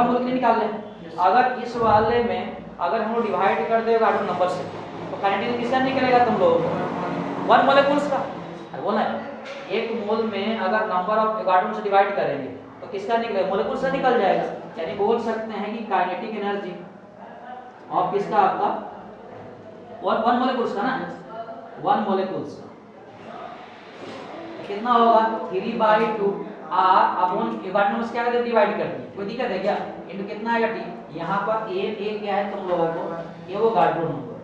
मोल के लिए निकाल रहे हैं। अगर इस वाले में अगर हम लोग डिवाइड कर देगा एटॉम नंबर से तो काइनेटिक किसका निकलेगा तुम लोग? वन मोलेकुल्स का। अरे बोलना है एक मोल में अगर नंबर ऑफ एटॉम से डिवाइड करेंगे तो किसका निकलेगा? मोलेकुल से निकल जाएगा। यानी बोल सकते हैं कि काइनेटिक एनर्जी ऑफ किसका आपका वन मोलेकुल्स का ना, वन मोलेकुल्स का कितना होगा? 3/2 r अपॉन एटॉम से क्या करते डिवाइड कर दिए। कोई दिक्कत है क्या? इनटू कितना आएगा t? यहाँ पर a क्या है तुम लोगों को? ये वो गाड्रो नंबर,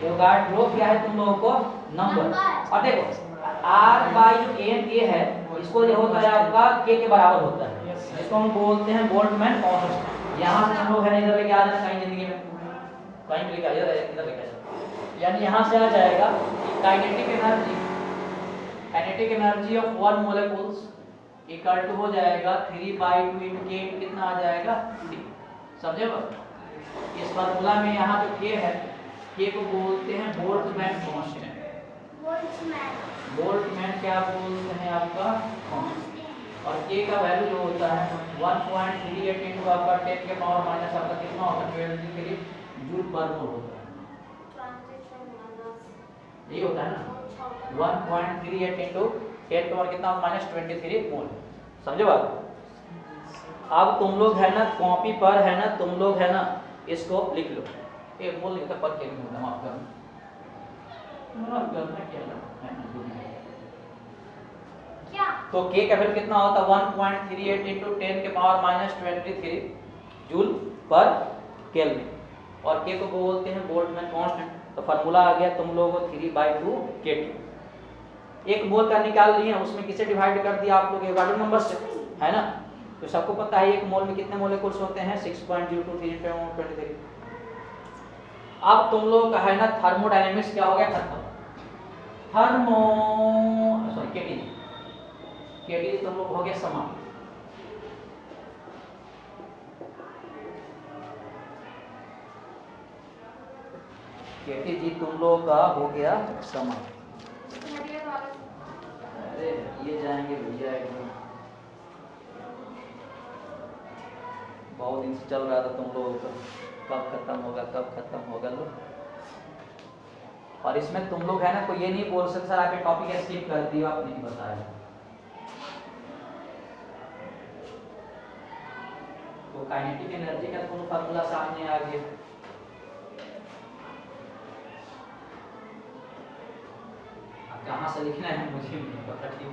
ये गाड्रो क्या है तुम लोगों को? नंबर। और देखो r बाई जो n a है इसको जो होता है आपका k के बराबर होता है। इसको हम बोलते हैं बोल्ट्जमैन कांस्टेंट। यहाँ से हम लोग है इधर लेके आ जाना कहीं जिंदगी में कहीं भी लेके आ जाए इधर लेके आ जाए। यानी यहाँ से आ जाएगा कि kinetic energy of one molecules equal to हो जाएगा 3/2 इनटू k कितना आ जाएगा? d। समझे बात? इस फार्मूला में यहाँ जो k है k को बोलते हैं बोल्ट्जमैन कांस्टेंट। बोल्ट्जमैन क्या बोलते हैं आपका? कांस्टेंट। और k का वैल्यू जो होता है 1.38 इनटू आपका 10 के पावर माइनस आपका कितना होता है? 23 जूल पर मोल होता है। ये होता है ना 1.38 इनटू 10 के पावर कितना माइनस 23 मोल। समझे बात? अब तुम लोग है ना कॉपी पर है ना तुम लोग है ना इसको लिख लो। एक मोल लिखता पर के नहीं माफ करना क्या है क्या? तो k का वैल्यू कितना होता है? 1.38 इनटू 10 के पावर माइनस 23 जूल पर केल्विन। और k को बोलते हैं बोल्ट्जमैन कांस्टेंट। तो फार्मूला आ गया तुम लोगों को 3/2 kT। एक मोल का निकाल लिए उसमें किसे डिवाइड कर दिया आप लोग? एवोगाड्रो नंबर से, है ना? तो सबको पता है एक मोल में कितने मोलेकुल्स होते हैं? 6.02 अब तुम लोग का है ना थर्मोडायनेमिक्स क्या हो गया? खत्म। केटी तुम लोग हो गया समाप्त। केटी जी तुम लोग का हो गया समाप्त। अरे ये जाएंगे भैया एकदम बहुत दिन से चल रहा था तुम लोगों का कब खत्म होगा लो। और इसमें तुम लोग है ना कोई ये नहीं बोल सकते सर आपने टॉपिक स्किप कर दिया आप नहीं बताया। तो काइनेटिक एनर्जी का तो फार्मूला सामने आ गया। अब कहाँ से लिखना है मुझे नहीं पता। ठीक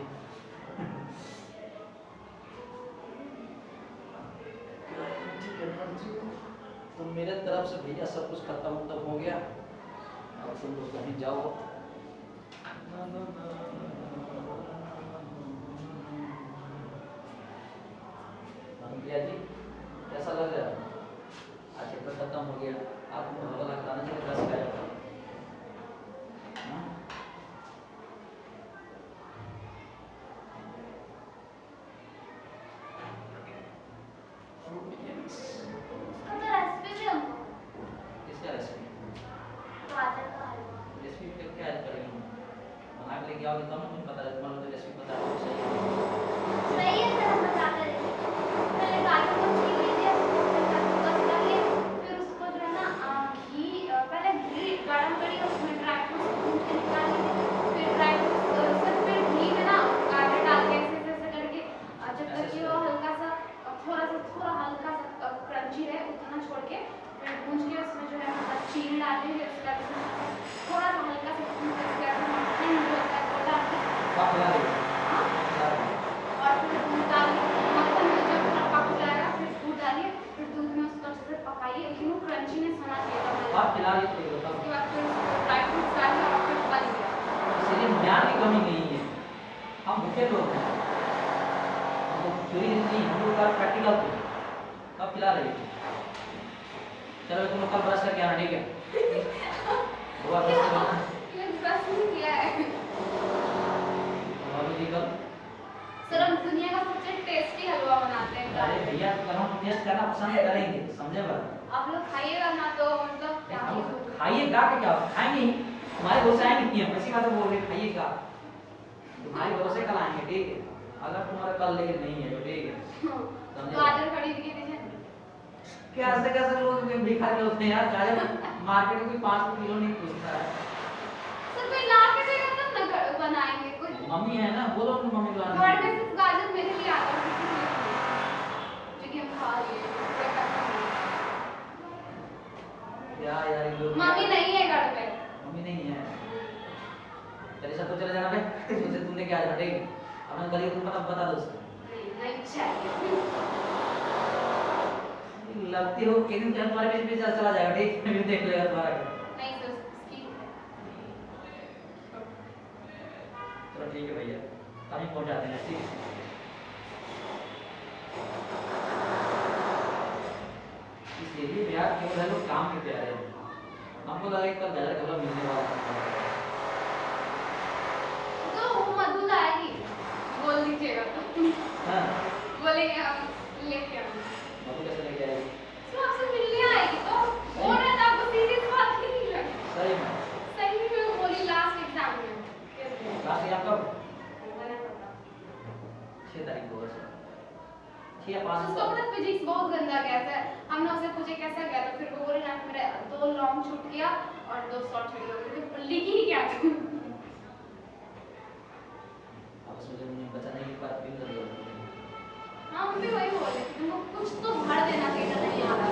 तो मेरे तरफ से भैया सब कुछ खत्म हो गया। अब तुम लोग कहीं जाओ। भैया जी कैसा लग रहा है? आज चैप्टर खत्म हो गया। आपको हवा लगाना चाहिए 10 का। चलो तुम लोग कल ब्रश करके आना, ठीक है? सर हम दुनिया का सबसे टेस्टी हलवा बनाते हैं। अरे भैया कल हम टेस्ट करना पसंद करेंगे, समझे बात? आप लोग खाइएगा ना तो मतलब खाइएगा का क्या होता है? खाएंगे ही, हमारे भरोसे आएंगे नहीं, हम इसी बात बोल रहे खाइएगा, तुम्हारे भरोसे कल आएंगे, ठीक है? अगर तुम्हारा कल लेकिन नहीं है तो ठीक है, गाजर खरीद के दीजिए। कैसे कैसे लोग भिखारी लोग हैं यार, गाजर मार्केट में कोई 5 किलो नहीं पूछता है। सर कोई ला के देगा तब ना बनाएंगे, कोई मम्मी है ना, बोलो अपनी मम्मी को घर लाने। में सिर्फ गाजर मेरे लिए आता है, किसी के लिए नहीं। जो कि हम खा लिए क्या यार ये लोग, मम्मी नहीं है घर पे। मम्मी नहीं है, तेरे साथ तो चले जाना बे, तुझे तुमने क्या जाना, ठीक है? अपना गली तुम बता दो उसको। नहीं चाहिए। लगती हो कि दिन तुम्हारे बीच में चला जाएगा, ठीक है? फिर देख लेगा तुम्हारा घर। नहीं सर स्कीम है। चलो ठीक है भैया, हम ही पहुंच जाते हैं, ठीक है? इस एरिया में यार केवल है लोग काम के प्यारे हैं, हमको लगा कि कल गाजर कलर मिलने वाला है। तो वो मधु लाएगी, बोल दीजिएगा तो हाँ, बोलेंगे हम लेके आएंगे। मधु कैसे लेके आएगी? तो आपसे मिलने आएगी तो बोल रहा था, आपको सीरियस बात ही नहीं लगी। सही में? सही में बोली लास्ट एग्जाम में। लास्ट एग्जाम कब? मैंने पता 6 तारीख को बस। 6 या 5 उसको पता फिजिक्स बहुत गंदा गया था, हमने उससे पूछे कैसा गया तो फिर वो बोले ना मेरा 2 लॉन्ग छूट गया और 2 शॉर्ट छूट गया, तो लिखी ही क्या थी। अब मुझे नहीं बचा नहीं पर फील कर रही हो। हाँ हम भी वही बोले कि तुमको कुछ तो भर देना चाहिए, नहीं आ रहा।